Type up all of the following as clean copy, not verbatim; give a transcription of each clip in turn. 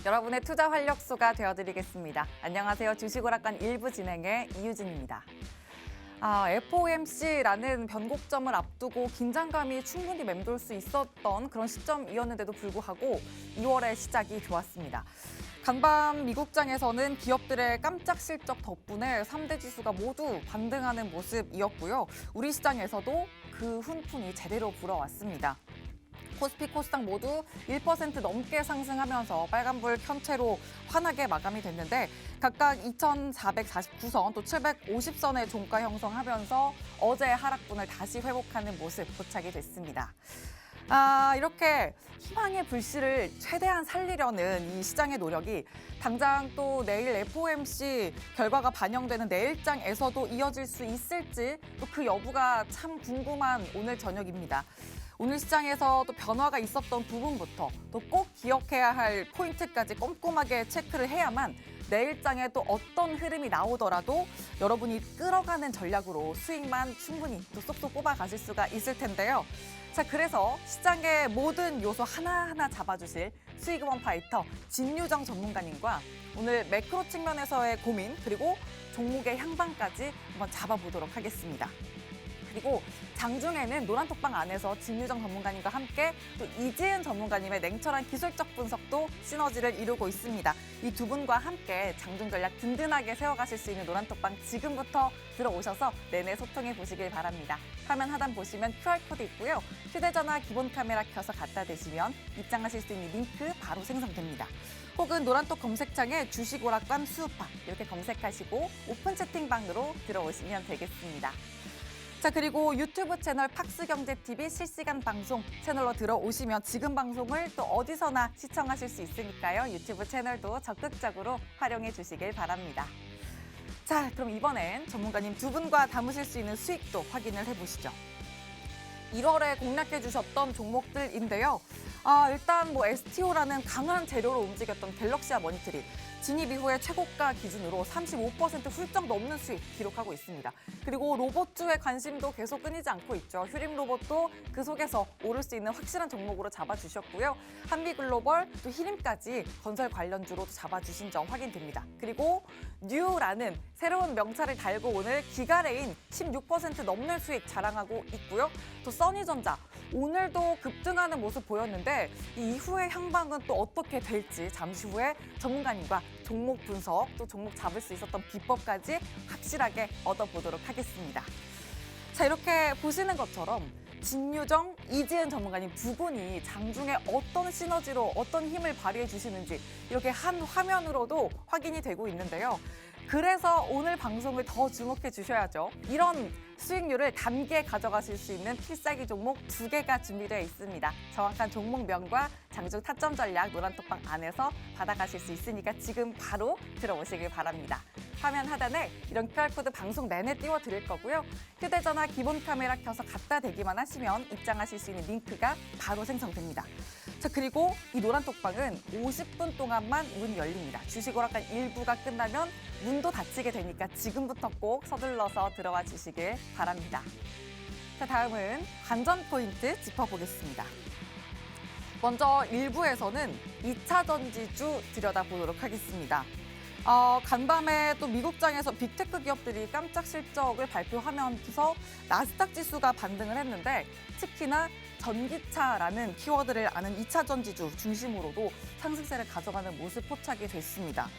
여러분의 투자 활력소가 되어드리겠습니다. 안녕하세요. 주식오락관 1부 진행의 이유진입니다. FOMC라는 변곡점을 앞두고 긴장감이 충분히 맴돌 수 있었던 그런 시점이었는데도 불구하고 2월의 시작이 좋았습니다. 간밤 미국장에서는 기업들의 깜짝 실적 덕분에 3대 지수가 모두 반등하는 모습이었고요. 우리 시장에서도 그 훈풍이 제대로 불어왔습니다. 코스피, 코스닥 모두 1% 넘게 상승하면서 빨간불 켠 채로 환하게 마감이 됐는데 각각 2,449선 또 750선의 종가 형성하면서 어제의 하락분을 다시 회복하는 모습 포착이 됐습니다. 이렇게 희망의 불씨를 최대한 살리려는 이 시장의 노력이 당장 또 내일 FOMC 결과가 반영되는 내일장에서도 이어질 수 있을지 또 그 여부가 참 궁금한 오늘 저녁입니다. 오늘 시장에서 또 변화가 있었던 부분부터 또 꼭 기억해야 할 포인트까지 꼼꼼하게 체크를 해야만 내일장에 또 어떤 흐름이 나오더라도 여러분이 끌어가는 전략으로 수익만 충분히 또 쏙쏙 뽑아가실 수가 있을 텐데요. 자, 그래서 시장의 모든 요소 하나하나 잡아주실 수익원 파이터 진유정 전문가님과 오늘 매크로 측면에서의 고민 그리고 종목의 향방까지 한번 잡아보도록 하겠습니다. 그리고 장중에는 노란톡방 안에서 진유정 전문가님과 함께 또 이지은 전문가님의 냉철한 기술적 분석도 시너지를 이루고 있습니다. 이 두 분과 함께 장중 전략 든든하게 세워가실 수 있는 노란톡방 지금부터 들어오셔서 내내 소통해 보시길 바랍니다. 화면 하단 보시면 QR코드 있고요. 휴대전화 기본 카메라 켜서 갖다 대시면 입장하실 수 있는 링크 바로 생성됩니다. 혹은 노란톡 검색창에 주식오락관 수우파 이렇게 검색하시고 오픈 채팅방으로 들어오시면 되겠습니다. 자, 그리고 유튜브 채널 팍스경제TV 실시간 방송 채널로 들어오시면 지금 방송을 또 어디서나 시청하실 수 있으니까요. 유튜브 채널도 적극적으로 활용해 주시길 바랍니다. 자, 그럼 이번엔 전문가님 두 분과 담으실 수 있는 수익도 확인을 해보시죠. 1월에 공략해 주셨던 종목들인데요. 일단 STO라는 강한 재료로 움직였던 갤럭시와 머니트리. 진입 이후에 최고가 기준으로 35% 훌쩍 넘는 수익 기록하고 있습니다. 그리고 로봇주의 관심도 계속 끊이지 않고 있죠. 휴림 로봇도 그 속에서 오를 수 있는 확실한 종목으로 잡아주셨고요. 한미글로벌 또 히림까지 건설 관련주로 잡아주신 점 확인됩니다. 그리고 뉴라는 새로운 명찰을 달고 오늘 기가레인 16% 넘는 수익 자랑하고 있고요. 또 써니전자 오늘도 급등하는 모습 보였는데 이 이후의 향방은 또 어떻게 될지 잠시 후에 전문가님과 종목 분석 또 종목 잡을 수 있었던 비법까지 확실하게 얻어보도록 하겠습니다. 자, 이렇게 보시는 것처럼 진유정, 이지은 전문가님 두 분이 장중에 어떤 시너지로 어떤 힘을 발휘해 주시는지 이렇게 한 화면으로도 확인이 되고 있는데요. 그래서 오늘 방송을 더 주목해 주셔야죠. 이런 수익률을 단기에 가져가실 수 있는 필살기 종목 2개가 준비되어 있습니다. 정확한 종목명과 장중 타점 전략 노란톡방 안에서 받아가실 수 있으니까 지금 바로 들어오시길 바랍니다. 화면 하단에 이런 QR코드 방송 내내 띄워드릴 거고요. 휴대전화 기본 카메라 켜서 갖다 대기만 하시면 입장하실 수 있는 링크가 바로 생성됩니다. 자, 그리고 이 노란톡방은 50분 동안만 문이 열립니다. 주식오락관 1부가 끝나면 문도 닫히게 되니까 지금부터 꼭 서둘러서 들어와 주시길 바랍니다. 자, 다음은 관전 포인트 짚어보겠습니다. 먼저 1부에서는 2차 전지주 들여다보도록 하겠습니다. 간밤에 또 미국장에서 빅테크 기업들이 깜짝 실적을 발표하면서 나스닥 지수가 반등을 했는데 특히나 전기차라는 키워드를 아는 2차 전지주 중심으로도 상승세를 가져가는 모습 포착이 됐습니다.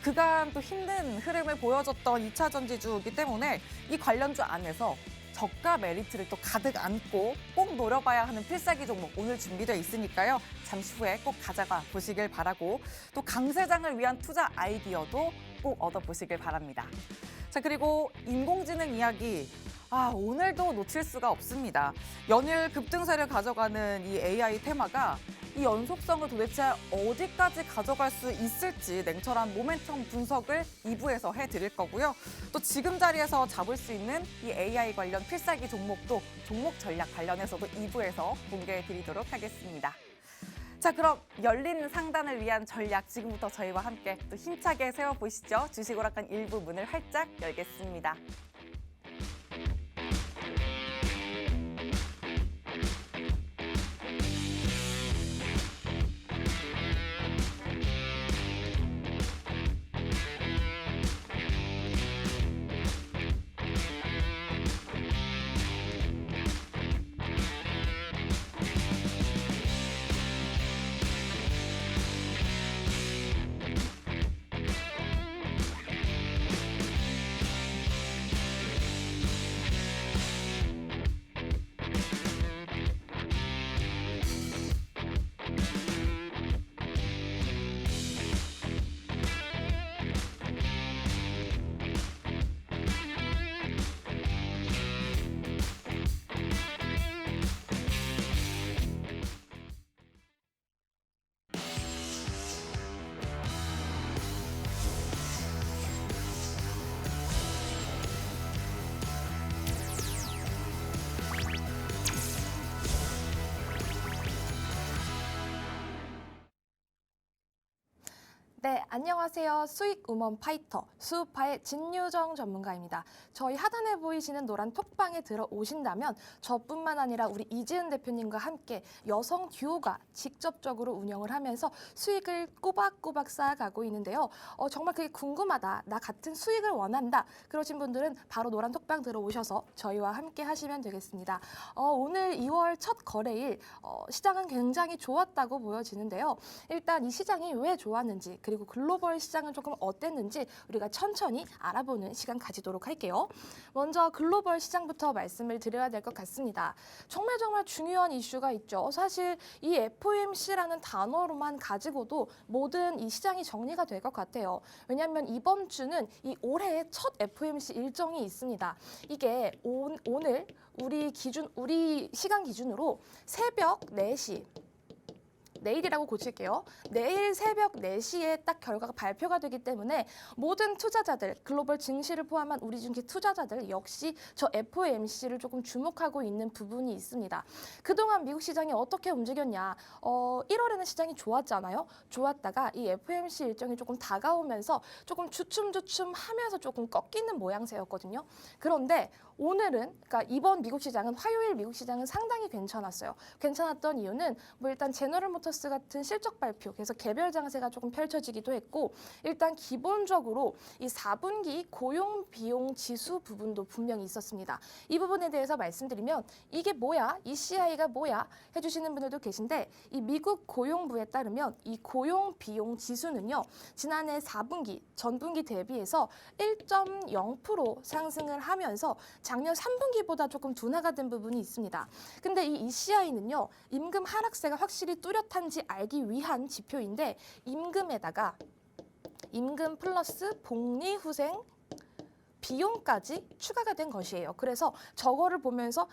그간 또 힘든 흐름을 보여줬던 2차 전지주이기 때문에 이 관련주 안에서 저가 메리트를 또 가득 안고 꼭 노려봐야 하는 필살기 종목 오늘 준비되어 있으니까요. 잠시 후에 꼭 가져가 보시길 바라고 또 강세장을 위한 투자 아이디어도 꼭 얻어보시길 바랍니다. 자, 그리고 인공지능 이야기. 오늘도 놓칠 수가 없습니다. 연일 급등세를 가져가는 이 AI 테마가 이 연속성을 도대체 어디까지 가져갈 수 있을지 냉철한 모멘텀 분석을 2부에서 해드릴 거고요. 또 지금 자리에서 잡을 수 있는 이 AI 관련 필살기 종목도 종목 전략 관련해서도 2부에서 공개해드리도록 하겠습니다. 자, 그럼 열린 상단을 위한 전략 지금부터 저희와 함께 또 힘차게 세워보시죠. 주식오락관 1부 문을 활짝 열겠습니다. 네, 안녕하세요. 수익 우먼 파이터 수우파의 진유정 전문가입니다. 저희 하단에 보이시는 노란 톡방에 들어오신다면 저뿐만 아니라 우리 이지은 대표님과 함께 여성 듀오가 직접적으로 운영을 하면서 수익을 꼬박꼬박 쌓아가고 있는데요. 정말 그게 궁금하다, 나 같은 수익을 원한다 그러신 분들은 바로 노란 톡방 들어오셔서 저희와 함께 하시면 되겠습니다. 오늘 2월 첫 거래일 시장은 굉장히 좋았다고 보여지는데요. 일단 이 시장이 왜 좋았는지 그리고 글로벌 시장은 조금 어땠는지 우리가 천천히 알아보는 시간 가지도록 할게요. 먼저 글로벌 시장부터 말씀을 드려야 될 것 같습니다. 정말 중요한 이슈가 있죠. 사실 이 FOMC라는 단어로만 가지고도 모든 이 시장이 정리가 될 것 같아요. 왜냐하면 이번 주는 이 올해의 첫 FOMC 일정이 있습니다. 이게 오늘 우리 시간 기준으로 새벽 4시 내일이라고 고칠게요. 내일 새벽 4시에 딱 결과가 발표가 되기 때문에 모든 투자자들, 글로벌 증시를 포함한 우리 증시 투자자들 역시 저 FOMC를 조금 주목하고 있는 부분이 있습니다. 그동안 미국 시장이 어떻게 움직였냐. 1월에는 시장이 좋았잖아요. 좋았다가 이 FOMC 일정이 조금 다가오면서 조금 주춤주춤 하면서 조금 꺾이는 모양새였거든요. 그런데 오늘은, 그러니까 이번 미국 시장은 화요일 미국 시장은 상당히 괜찮았어요. 괜찮았던 이유는 뭐 일단 제너럴 모터스 같은 실적 발표, 그래서 개별 장세가 조금 펼쳐지기도 했고, 일단 기본적으로 이 4분기 고용 비용 지수 부분도 분명히 있었습니다. 이 부분에 대해서 말씀드리면 이게 뭐야? ECI가 뭐야? 해주시는 분들도 계신데, 이 미국 고용부에 따르면 이 고용 비용 지수는요, 지난해 4분기 전분기 대비해서 1.0% 상승을 하면서 작년 3분기보다 조금 둔화가 된 부분이 있습니다. 근데 이 ECI는요, 임금 하락세가 확실히 뚜렷한지 알기 위한 지표인데, 임금에다가 임금 플러스 복리후생 비용까지 추가가 된 것이에요. 그래서 저거를 보면서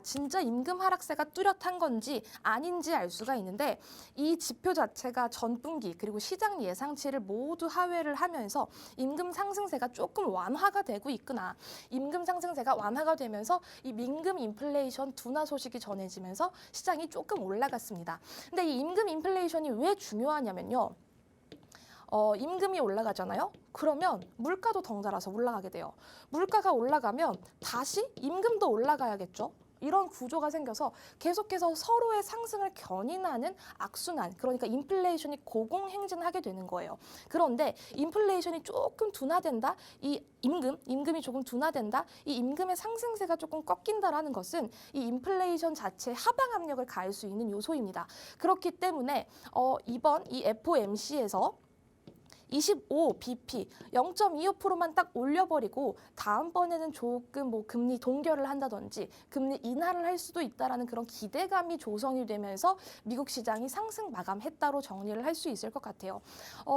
진짜 임금 하락세가 뚜렷한 건지 아닌지 알 수가 있는데, 이 지표 자체가 전분기 그리고 시장 예상치를 모두 하회를 하면서 임금 상승세가 조금 완화가 되고 있구나. 임금 상승세가 완화가 되면서 이 민금 인플레이션 둔화 소식이 전해지면서 시장이 조금 올라갔습니다. 근데 이 임금 인플레이션이 왜 중요하냐면요. 임금이 올라가잖아요. 그러면 물가도 덩달아서 올라가게 돼요. 물가가 올라가면 다시 임금도 올라가야겠죠. 이런 구조가 생겨서 계속해서 서로의 상승을 견인하는 악순환, 그러니까 인플레이션이 고공행진하게 되는 거예요. 그런데 인플레이션이 조금 둔화된다, 이 임금이 조금 둔화된다, 이 임금의 상승세가 조금 꺾인다라는 것은 이 인플레이션 자체에 하방 압력을 가할 수 있는 요소입니다. 그렇기 때문에 이번 이 FOMC에서 25bp 0.25%만 딱 올려버리고 다음번에는 조금 뭐 금리 동결을 한다든지 금리 인하를 할 수도 있다라는 그런 기대감이 조성이 되면서 미국 시장이 상승 마감했다로 정리를 할 수 있을 것 같아요.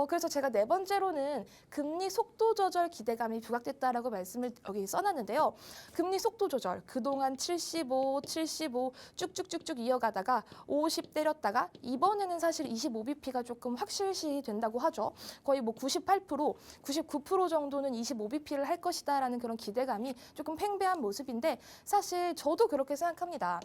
그래서 제가 네 번째로는 금리 속도 조절 기대감이 부각됐다라고 말씀을 여기 써놨는데요. 금리 속도 조절 그동안 75 쭉쭉쭉쭉 이어가다가 50 때렸다가 이번에는 사실 25bp가 조금 확실시 된다고 하죠. 거의 뭐 98%, 99% 정도는 25bp를 할 것이다라는 그런 기대감이 조금 팽배한 모습인데, 사실 저도 그렇게 생각합니다.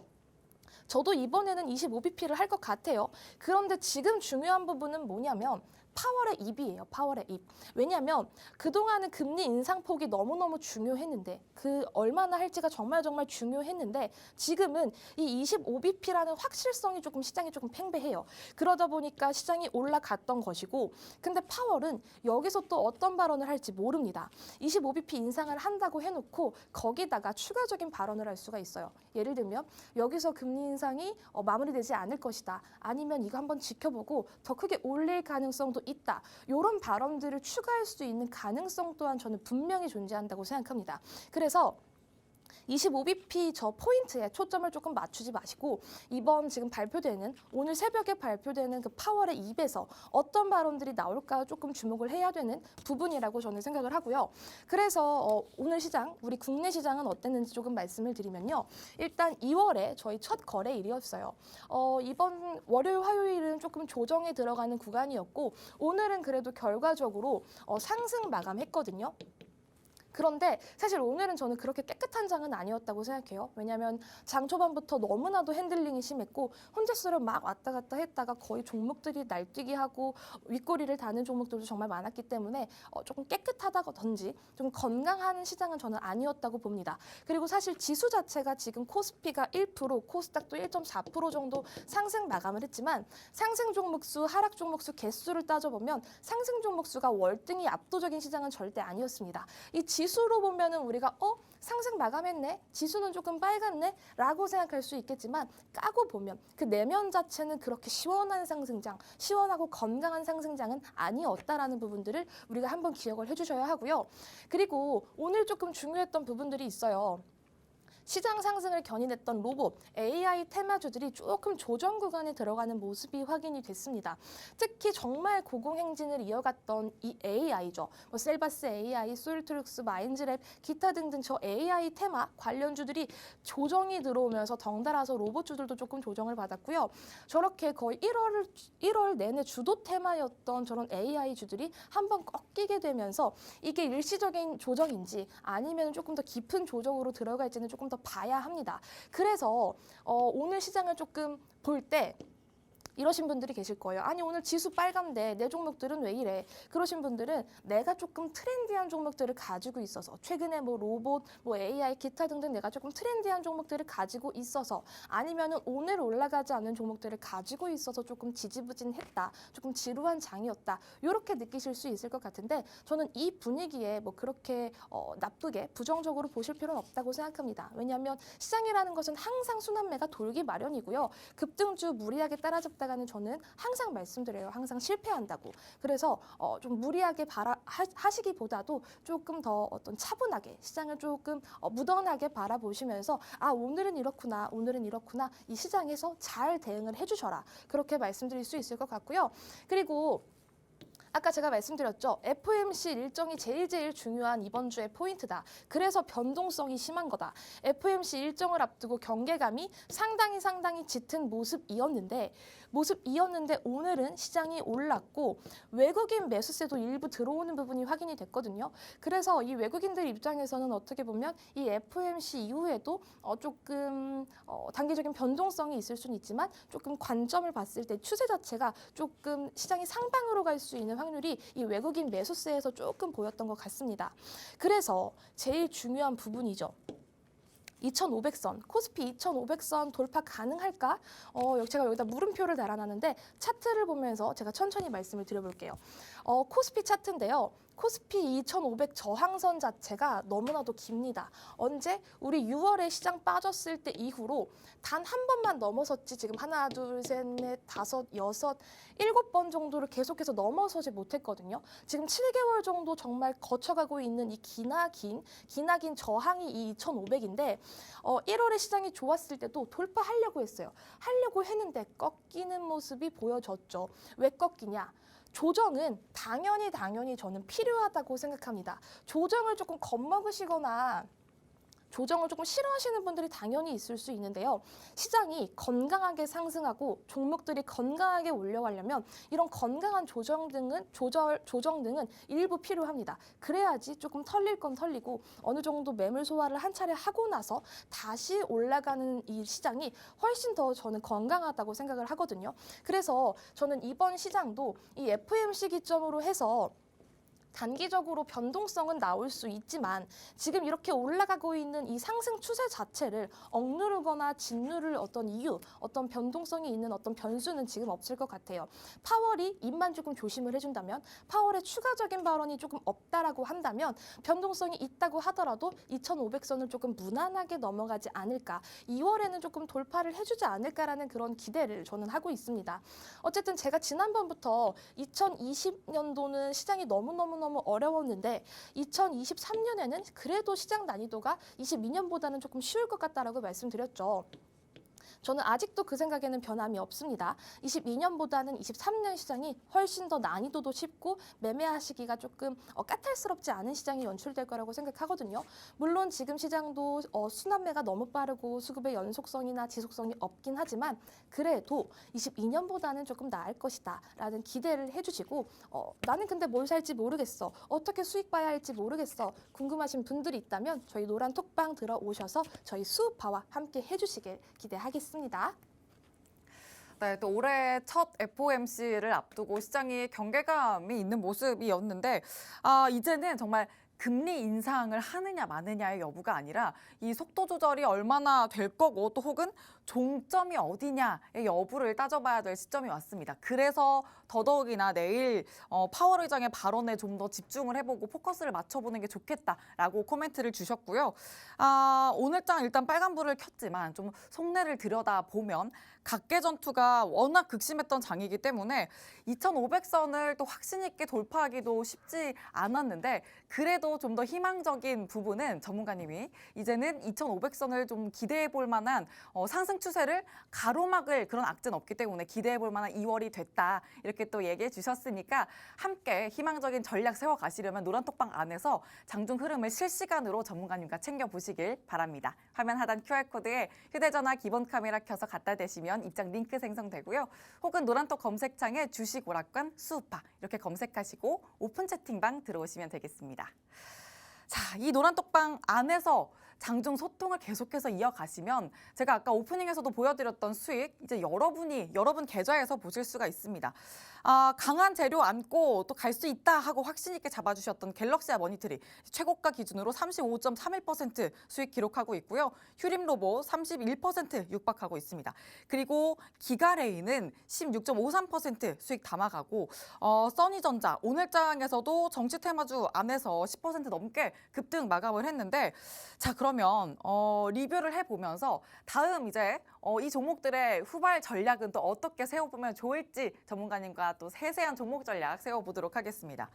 저도 이번에는 25bp를 할 것 같아요. 그런데 지금 중요한 부분은 뭐냐면 파월의 입이에요. 파월의 입. 왜냐하면 그동안은 금리 인상폭이 너무너무 중요했는데, 그 얼마나 할지가 정말 중요했는데, 지금은 이 25bp라는 확실성이 조금 시장이 조금 팽배해요. 그러다 보니까 시장이 올라갔던 것이고, 근데 파월은 여기서 또 어떤 발언을 할지 모릅니다. 25bp 인상을 한다고 해놓고 거기다가 추가적인 발언을 할 수가 있어요. 예를 들면 여기서 금리 인상이 마무리되지 않을 것이다. 아니면 이거 한번 지켜보고 더 크게 올릴 가능성도 있다. 이런 발언들을 추가할 수 있는 가능성 또한 저는 분명히 존재한다고 생각합니다. 그래서 25bp 저 포인트에 초점을 조금 맞추지 마시고, 이번 지금 발표되는 오늘 새벽에 발표되는 그 파월의 입에서 어떤 발언들이 나올까 조금 주목을 해야 되는 부분이라고 저는 생각을 하고요. 그래서 오늘 시장, 우리 국내 시장은 어땠는지 조금 말씀을 드리면요. 일단 2월에 저희 첫 거래일이었어요. 이번 월요일, 화요일은 조금 조정에 들어가는 구간이었고, 오늘은 그래도 결과적으로 상승 마감했거든요. 그런데 사실 오늘은 저는 그렇게 깨끗한 장은 아니었다고 생각해요. 왜냐하면 장 초반부터 너무나도 핸들링이 심했고 혼자서를 막 왔다 갔다 했다가 거의 종목들이 날뛰기 하고 윗꼬리를 다는 종목들도 정말 많았기 때문에 조금 깨끗하다든지 좀 건강한 시장은 저는 아니었다고 봅니다. 그리고 사실 지수 자체가 지금 코스피가 1%, 코스닥도 1.4% 정도 상승 마감을 했지만 상승 종목 수, 하락 종목 수 개수를 따져보면 상승 종목 수가 월등히 압도적인 시장은 절대 아니었습니다. 이 지수로 보면은 우리가 상승 마감했네, 지수는 조금 빨갛네 라고 생각할 수 있겠지만 까고 보면 그 내면 자체는 그렇게 시원한 상승장, 시원하고 건강한 상승장은 아니었다라는 부분들을 우리가 한번 기억을 해주셔야 하고요. 그리고 오늘 조금 중요했던 부분들이 있어요. 시장 상승을 견인했던 로봇, AI 테마주들이 조금 조정 구간에 들어가는 모습이 확인이 됐습니다. 특히 정말 고공행진을 이어갔던 이 AI죠. 셀바스 AI, 솔트룩스, 마인즈랩, 기타 등등 저 AI 테마 관련주들이 조정이 들어오면서 덩달아서 로봇주들도 조금 조정을 받았고요. 저렇게 거의 1월 내내 주도 테마였던 저런 AI주들이 한번 꺾이게 되면서 이게 일시적인 조정인지 아니면 조금 더 깊은 조정으로 들어갈지는 조금 더 봐야 합니다. 그래서 오늘 시장을 조금 볼 때 이러신 분들이 계실 거예요. 아니 오늘 지수 빨간데 내 종목들은 왜 이래? 그러신 분들은 내가 조금 트렌디한 종목들을 가지고 있어서 최근에 로봇, AI, 기타 등등 내가 조금 트렌디한 종목들을 가지고 있어서 아니면은 오늘 올라가지 않는 종목들을 가지고 있어서 조금 지지부진했다, 조금 지루한 장이었다 이렇게 느끼실 수 있을 것 같은데 저는 이 분위기에 그렇게 나쁘게 부정적으로 보실 필요는 없다고 생각합니다. 왜냐하면 시장이라는 것은 항상 순환매가 돌기 마련이고요. 급등주 무리하게 따라잡다 가는 저는 항상 말씀드려요. 항상 실패한다고. 그래서 좀 무리하게 하시기보다도 조금 더 차분하게 시장을 조금 무던하게 바라보시면서 오늘은 이렇구나, 오늘은 이렇구나 이 시장에서 잘 대응을 해주셔라. 그렇게 말씀드릴 수 있을 것 같고요. 그리고 아까 제가 말씀드렸죠. FOMC 일정이 제일 중요한 이번 주의 포인트다. 그래서 변동성이 심한 거다. FOMC 일정을 앞두고 경계감이 상당히 짙은 모습이었는데 오늘은 시장이 올랐고 외국인 매수세도 일부 들어오는 부분이 확인이 됐거든요. 그래서 이 외국인들 입장에서는 어떻게 보면 이 FOMC 이후에도 조금 단기적인 변동성이 있을 수는 있지만 조금 관점을 봤을 때 추세 자체가 조금 시장이 상방으로 갈 수 있는 확률이 이 외국인 매수세에서 조금 보였던 것 같습니다. 그래서 제일 중요한 부분이죠. 2500선, 코스피 2500선 돌파 가능할까? 제가 여기다 물음표를 달아놨는데 차트를 보면서 제가 천천히 말씀을 드려볼게요. 코스피 차트인데요. 코스피 2500 저항선 자체가 너무나도 깁니다. 언제? 우리 6월에 시장 빠졌을 때 이후로 단 한 번만 넘어섰지 지금 하나, 둘, 셋, 넷, 다섯, 여섯, 7번 정도를 계속해서 넘어서지 못했거든요. 지금 7개월 정도 정말 거쳐가고 있는 이 기나긴 저항이 이 2500인데 1월에 시장이 좋았을 때도 돌파하려고 했어요. 하려고 했는데 꺾이는 모습이 보여졌죠. 왜 꺾이냐? 조정은 당연히 저는 필요하다고 생각합니다. 조정을 조금 겁먹으시거나 조정을 조금 싫어하시는 분들이 당연히 있을 수 있는데요. 시장이 건강하게 상승하고 종목들이 건강하게 올라가려면 이런 건강한 조정 등은 일부 필요합니다. 그래야지 조금 털릴 건 털리고 어느 정도 매물 소화를 한 차례 하고 나서 다시 올라가는 이 시장이 훨씬 더 저는 건강하다고 생각을 하거든요. 그래서 저는 이번 시장도 이 FOMC 기점으로 해서 단기적으로 변동성은 나올 수 있지만 지금 이렇게 올라가고 있는 이 상승 추세 자체를 억누르거나 짓누를 어떤 이유, 어떤 변동성이 있는 어떤 변수는 지금 없을 것 같아요. 파월이 입만 조금 조심을 해준다면, 파월의 추가적인 발언이 조금 없다라고 한다면 변동성이 있다고 하더라도 2500선을 조금 무난하게 넘어가지 않을까, 2월에는 조금 돌파를 해주지 않을까라는 그런 기대를 저는 하고 있습니다. 어쨌든 제가 지난번부터 2020년도는 시장이 너무 어려웠는데 2023년에는 그래도 시장 난이도가 22년보다는 조금 쉬울 것 같다라고 말씀드렸죠. 저는 아직도 그 생각에는 변함이 없습니다. 22년보다는 23년 시장이 훨씬 더 난이도도 쉽고 매매하시기가 조금 까탈스럽지 않은 시장이 연출될 거라고 생각하거든요. 물론 지금 시장도 순환매가 너무 빠르고 수급의 연속성이나 지속성이 없긴 하지만 그래도 22년보다는 조금 나을 것이다 라는 기대를 해주시고 나는 근데 뭘 살지 모르겠어. 어떻게 수익 봐야 할지 모르겠어. 궁금하신 분들이 있다면 저희 노란 톡방 들어오셔서 저희 수우파와 함께 해주시길 기대하겠습니다. 네, 또 올해 첫 FOMC를 앞두고 시장이 경계감이 있는 모습이었는데 이제는 정말 금리 인상을 하느냐 마느냐의 여부가 아니라 이 속도 조절이 얼마나 될 거고 또 혹은 종점이 어디냐의 여부를 따져봐야 될 시점이 왔습니다. 그래서 더더욱이나 내일 파월 의장의 발언에 좀 더 집중을 해보고 포커스를 맞춰보는 게 좋겠다라고 코멘트를 주셨고요. 오늘장 일단 빨간불을 켰지만 좀 속내를 들여다보면 각계 전투가 워낙 극심했던 장이기 때문에 2,500선을 또 확신 있게 돌파하기도 쉽지 않았는데 그래도 좀 더 희망적인 부분은 전문가님이 이제는 2,500선을 좀 기대해 볼 만한 상승 추세를 가로막을 그런 악재는 없기 때문에 기대해 볼 만한 2월이 됐다. 이렇게 또 얘기해 주셨으니까 함께 희망적인 전략 세워가시려면 노란톡방 안에서 장중 흐름을 실시간으로 전문가님과 챙겨보시길 바랍니다. 화면 하단 QR코드에 휴대전화 기본 카메라 켜서 갖다 대시면 입장 링크 생성되고요. 혹은 노란톡 검색창에 주식 오락관 수우파 이렇게 검색하시고 오픈 채팅방 들어오시면 되겠습니다. 자, 이 노란톡방 안에서 장중 소통을 계속해서 이어가시면 제가 아까 오프닝에서도 보여드렸던 수익 이제 여러분 계좌에서 보실 수가 있습니다. 강한 재료 안고 또 갈 수 있다 하고 확신 있게 잡아주셨던 갤럭시아 머니터리 최고가 기준으로 35.31% 수익 기록하고 있고요. 휴림로보 31% 육박하고 있습니다. 그리고 기가레인은 16.53% 수익 담아가고 써니전자 오늘장에서도 정치 테마주 안에서 10% 넘게 급등 마감을 했는데 자 그러면 리뷰를 해보면서 다음 이제 이 종목들의 후발 전략은 또 어떻게 세워보면 좋을지 전문가님과 또 세세한 종목 전략 세워보도록 하겠습니다.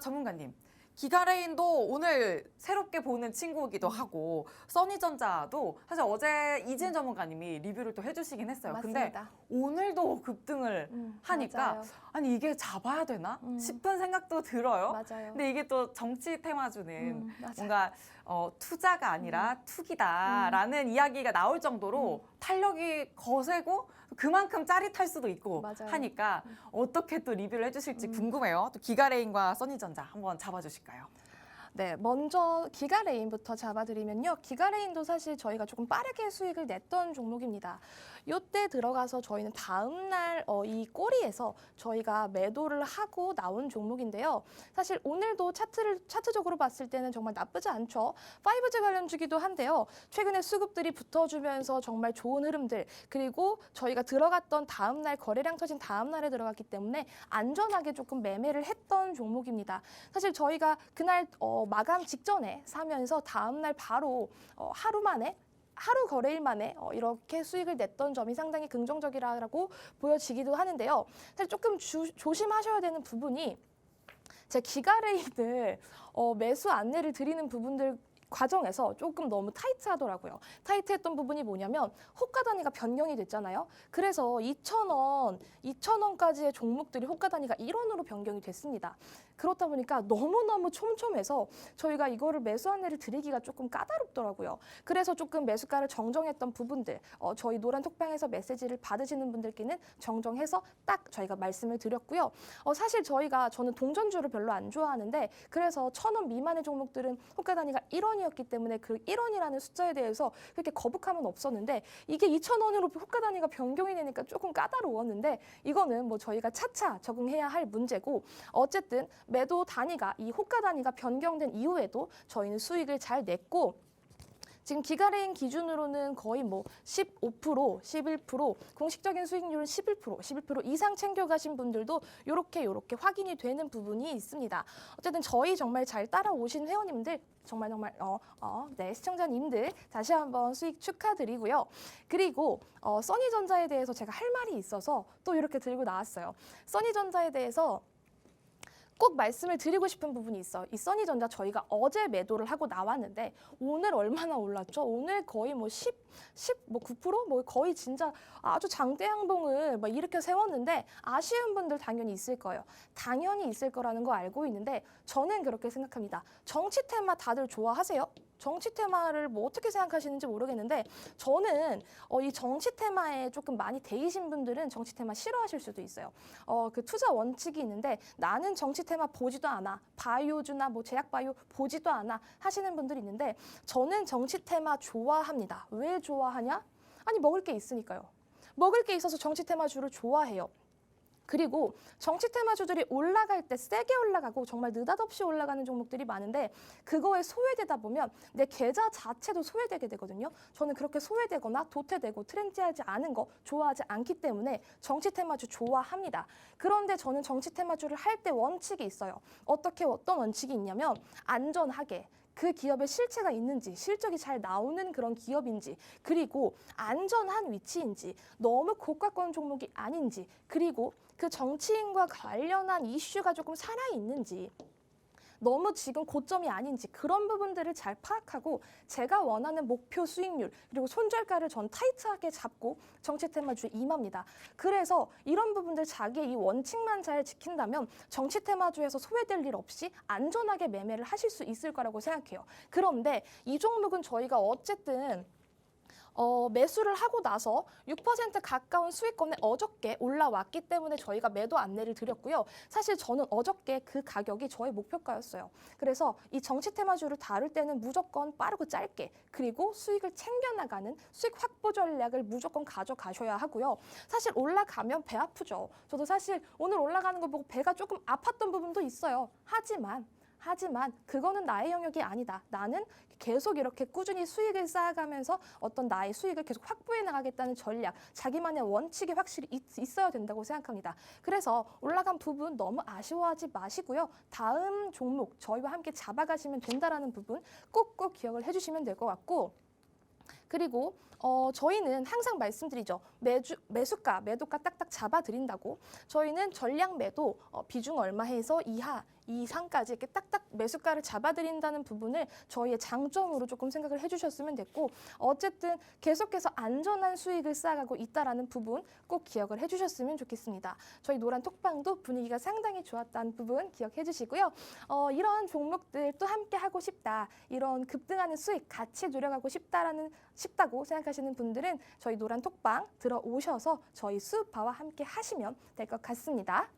전문가님. 기가레인도 오늘 새롭게 보는 친구이기도 하고 써니전자도 사실 어제 이진 전문가님이 리뷰를 또 해주시긴 했어요. 맞습니다. 근데 오늘도 급등을 하니까 맞아요. 아니 이게 잡아야 되나 싶은 생각도 들어요. 맞아요. 근데 이게 또 정치 테마주는 맞아요. 뭔가 투자가 아니라 투기다라는 이야기가 나올 정도로 탄력이 거세고 그만큼 짜릿할 수도 있고 맞아요. 하니까 어떻게 또 리뷰를 해주실지 궁금해요. 또 기가레인과 써니전자 한번 잡아주실까요? 네, 먼저 기가레인부터 잡아드리면요. 기가레인도 사실 저희가 조금 빠르게 수익을 냈던 종목입니다. 이때 들어가서 저희는 다음날 이 꼬리에서 저희가 매도를 하고 나온 종목인데요. 사실 오늘도 차트적으로 봤을 때는 정말 나쁘지 않죠. 5G 관련주기도 한데요. 최근에 수급들이 붙어주면서 정말 좋은 흐름들 그리고 저희가 들어갔던 다음날 거래량 터진 다음날에 들어갔기 때문에 안전하게 조금 매매를 했던 종목입니다. 사실 저희가 그날 마감 직전에 사면서 다음날 바로 하루 거래일 만에 이렇게 수익을 냈던 점이 상당히 긍정적이라고 보여지기도 하는데요. 사실 조금 조심하셔야 되는 부분이 제 기가레인을 매수 안내를 드리는 부분들 과정에서 조금 너무 타이트하더라고요. 타이트했던 부분이 뭐냐면 호가 단위가 변경이 됐잖아요. 그래서 2,000원까지의 종목들이 호가 단위가 1원으로 변경이 됐습니다. 그렇다 보니까 너무너무 촘촘해서 저희가 이거를 매수 안내를 드리기가 조금 까다롭더라고요. 그래서 조금 매수가를 정정했던 부분들 저희 노란 톡방에서 메시지를 받으시는 분들께는 정정해서 딱 저희가 말씀을 드렸고요. 사실 저는 동전주를 별로 안 좋아하는데 그래서 1,000원 미만의 종목들은 호가 단위가 1원이었기 때문에 그 1원이라는 숫자에 대해서 그렇게 거북함은 없었는데 이게 2,000원으로 호가 단위가 변경이 되니까 조금 까다로웠는데 이거는 뭐 저희가 차차 적응해야 할 문제고 어쨌든 매도 단위가 이 호가 단위가 변경된 이후에도 저희는 수익을 잘 냈고 지금 기가레인 기준으로는 거의 뭐 15%, 11%, 공식적인 수익률은 11% 이상 챙겨가신 분들도 요렇게 확인이 되는 부분이 있습니다. 어쨌든 저희 정말 잘 따라오신 회원님들 정말 네, 시청자님들 다시 한번 수익 축하드리고요. 그리고 써니전자에 대해서 제가 할 말이 있어서 또 이렇게 들고 나왔어요. 써니전자에 대해서 꼭 말씀을 드리고 싶은 부분이 있어요. 이 써니전자 저희가 어제 매도를 하고 나왔는데 오늘 얼마나 올랐죠? 오늘 거의 뭐 9%? 뭐 거의 진짜 아주 장대 양봉을 막 이렇게 세웠는데 아쉬운 분들 당연히 있을 거예요. 당연히 있을 거라는 거 알고 있는데 저는 그렇게 생각합니다. 정치 테마 다들 좋아하세요? 정치 테마를 뭐 어떻게 생각하시는지 모르겠는데 저는 이 정치 테마에 조금 많이 데이신 분들은 정치 테마 싫어하실 수도 있어요. 그 투자 원칙이 있는데 나는 정치 테마 보지도 않아. 바이오주나 뭐 제약 바이오 보지도 않아 하시는 분들이 있는데 저는 정치 테마 좋아합니다. 왜 좋아하냐? 아니 먹을 게 있으니까요. 먹을 게 있어서 정치 테마주를 좋아해요. 그리고 정치 테마주들이 올라갈 때 세게 올라가고 정말 느닷없이 올라가는 종목들이 많은데 그거에 소외되다 보면 내 계좌 자체도 소외되게 되거든요. 저는 그렇게 소외되거나 도태되고 트렌디하지 않은 거 좋아하지 않기 때문에 정치 테마주 좋아합니다. 그런데 저는 정치 테마주를 할 때 원칙이 있어요. 어떤 원칙이 있냐면 안전하게 그 기업의 실체가 있는지, 실적이 잘 나오는 그런 기업인지, 그리고 안전한 위치인지, 너무 고가권 종목이 아닌지, 그리고 그 정치인과 관련한 이슈가 조금 살아있는지, 너무 지금 고점이 아닌지 그런 부분들을 잘 파악하고 제가 원하는 목표 수익률 그리고 손절가를 전 타이트하게 잡고 정치 테마주에 임합니다. 그래서 이런 부분들 자기의 이 원칙만 잘 지킨다면 정치 테마주에서 소외될 일 없이 안전하게 매매를 하실 수 있을 거라고 생각해요. 그런데 이 종목은 저희가 어쨌든 매수를 하고 나서 6% 가까운 수익권에 어저께 올라왔기 때문에 저희가 매도 안내를 드렸고요. 사실 저는 어저께 그 가격이 저의 목표가였어요. 그래서 이 정치 테마주를 다룰 때는 무조건 빠르고 짧게 그리고 수익을 챙겨나가는 수익 확보 전략을 무조건 가져가셔야 하고요. 사실 올라가면 배 아프죠. 저도 사실 오늘 올라가는 거 보고 배가 조금 아팠던 부분도 있어요. 하지만 그거는 나의 영역이 아니다. 나는 계속 이렇게 꾸준히 수익을 쌓아가면서 어떤 나의 수익을 계속 확보해 나가겠다는 전략, 자기만의 원칙이 확실히 있어야 된다고 생각합니다. 그래서 올라간 부분 너무 아쉬워하지 마시고요. 다음 종목 저희와 함께 잡아가시면 된다라는 부분 꼭꼭 기억을 해주시면 될 것 같고 그리고 저희는 항상 말씀드리죠. 매수가, 매도가 딱딱 잡아드린다고. 저희는 전량 매도 비중 얼마 해서 이상까지 이렇게 딱딱 매수가를 잡아드린다는 부분을 저희의 장점으로 조금 생각을 해주셨으면 됐고 어쨌든 계속해서 안전한 수익을 쌓아가고 있다라는 부분 꼭 기억을 해주셨으면 좋겠습니다. 저희 노란 톡방도 분위기가 상당히 좋았다는 부분 기억해 주시고요. 이런 종목들 또 함께 하고 싶다. 이런 급등하는 수익 같이 누려가고 싶다고 생각하시는 분들은 저희 노란 톡방 들어오셔서 저희 수우파와 함께 하시면 될 것 같습니다.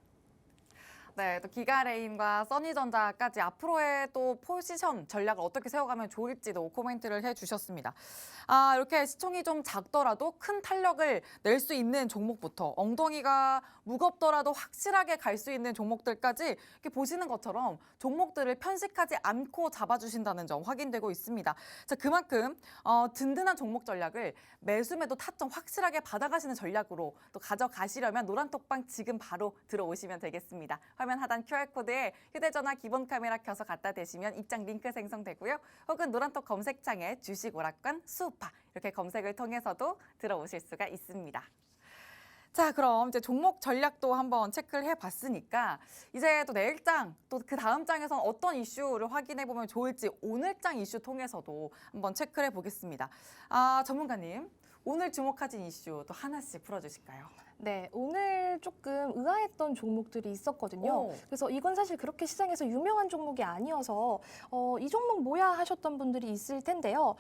네, 또 기가레인과 써니전자까지 앞으로의 또 포지션 전략을 어떻게 세워가면 좋을지도 코멘트를 해주셨습니다. 이렇게 시총이 좀 작더라도 큰 탄력을 낼 수 있는 종목부터 엉덩이가 무겁더라도 확실하게 갈 수 있는 종목들까지 이렇게 보시는 것처럼 종목들을 편식하지 않고 잡아주신다는 점 확인되고 있습니다. 자, 그만큼 든든한 종목 전략을 매수매도 타점 확실하게 받아가시는 전략으로 또 가져가시려면 노란톡방 지금 바로 들어오시면 되겠습니다. 화면 하단 QR코드에 휴대전화 기본 카메라 켜서 갖다 대시면 입장 링크 생성되고요. 혹은 노란톡 검색창에 주식 오락관 수우파 이렇게 검색을 통해서도 들어오실 수가 있습니다. 자, 그럼 이제 종목 전략도 한번 체크를 해봤으니까 이제 또 내일장 또 그 다음 장에서는 어떤 이슈를 확인해 보면 좋을지 오늘장 이슈 통해서도 한번 체크를 해보겠습니다. 전문가님, 오늘 주목하신 이슈 또 하나씩 풀어주실까요? 네, 오늘 조금 의아했던 종목들이 있었거든요. 그래서 이건 사실 그렇게 시장에서 유명한 종목이 아니어서 이 종목 뭐야 하셨던 분들이 있을 텐데요.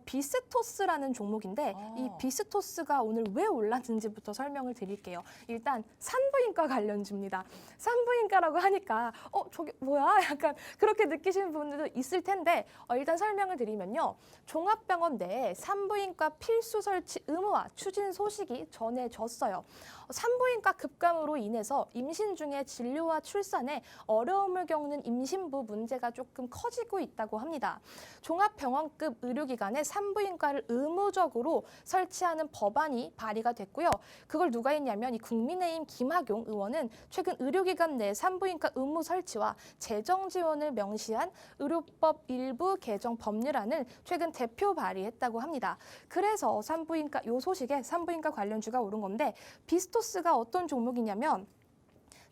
비스토스라는 종목인데 이 비스토스가 오늘 왜 올랐는지부터 설명을 드릴게요. 일단 산부인과 관련주입니다. 산부인과라고 하니까 저게 뭐야? 약간 그렇게 느끼시는 분들도 있을 텐데 일단 설명을 드리면요. 종합병원 내에 산부인과 필수 설치 의무화 추진 소식이 전해졌어요. 산부인과 급감으로 인해서 임신 중에 진료와 출산에 어려움을 겪는 임신부 문제가 조금 커지고 있다고 합니다. 종합병원급 의료기관에 산부인과를 의무적으로 설치하는 법안이 발의가 됐고요. 그걸 누가 했냐면 이 국민의힘 김학용 의원은 최근 의료기관 내 산부인과 의무 설치와 재정 지원을 명시한 의료법 일부 개정 법률안을 최근 대표 발의했다고 합니다. 그래서 이 소식에 산부인과 관련주가 오른 건데 비스토스가 어떤 종목이냐면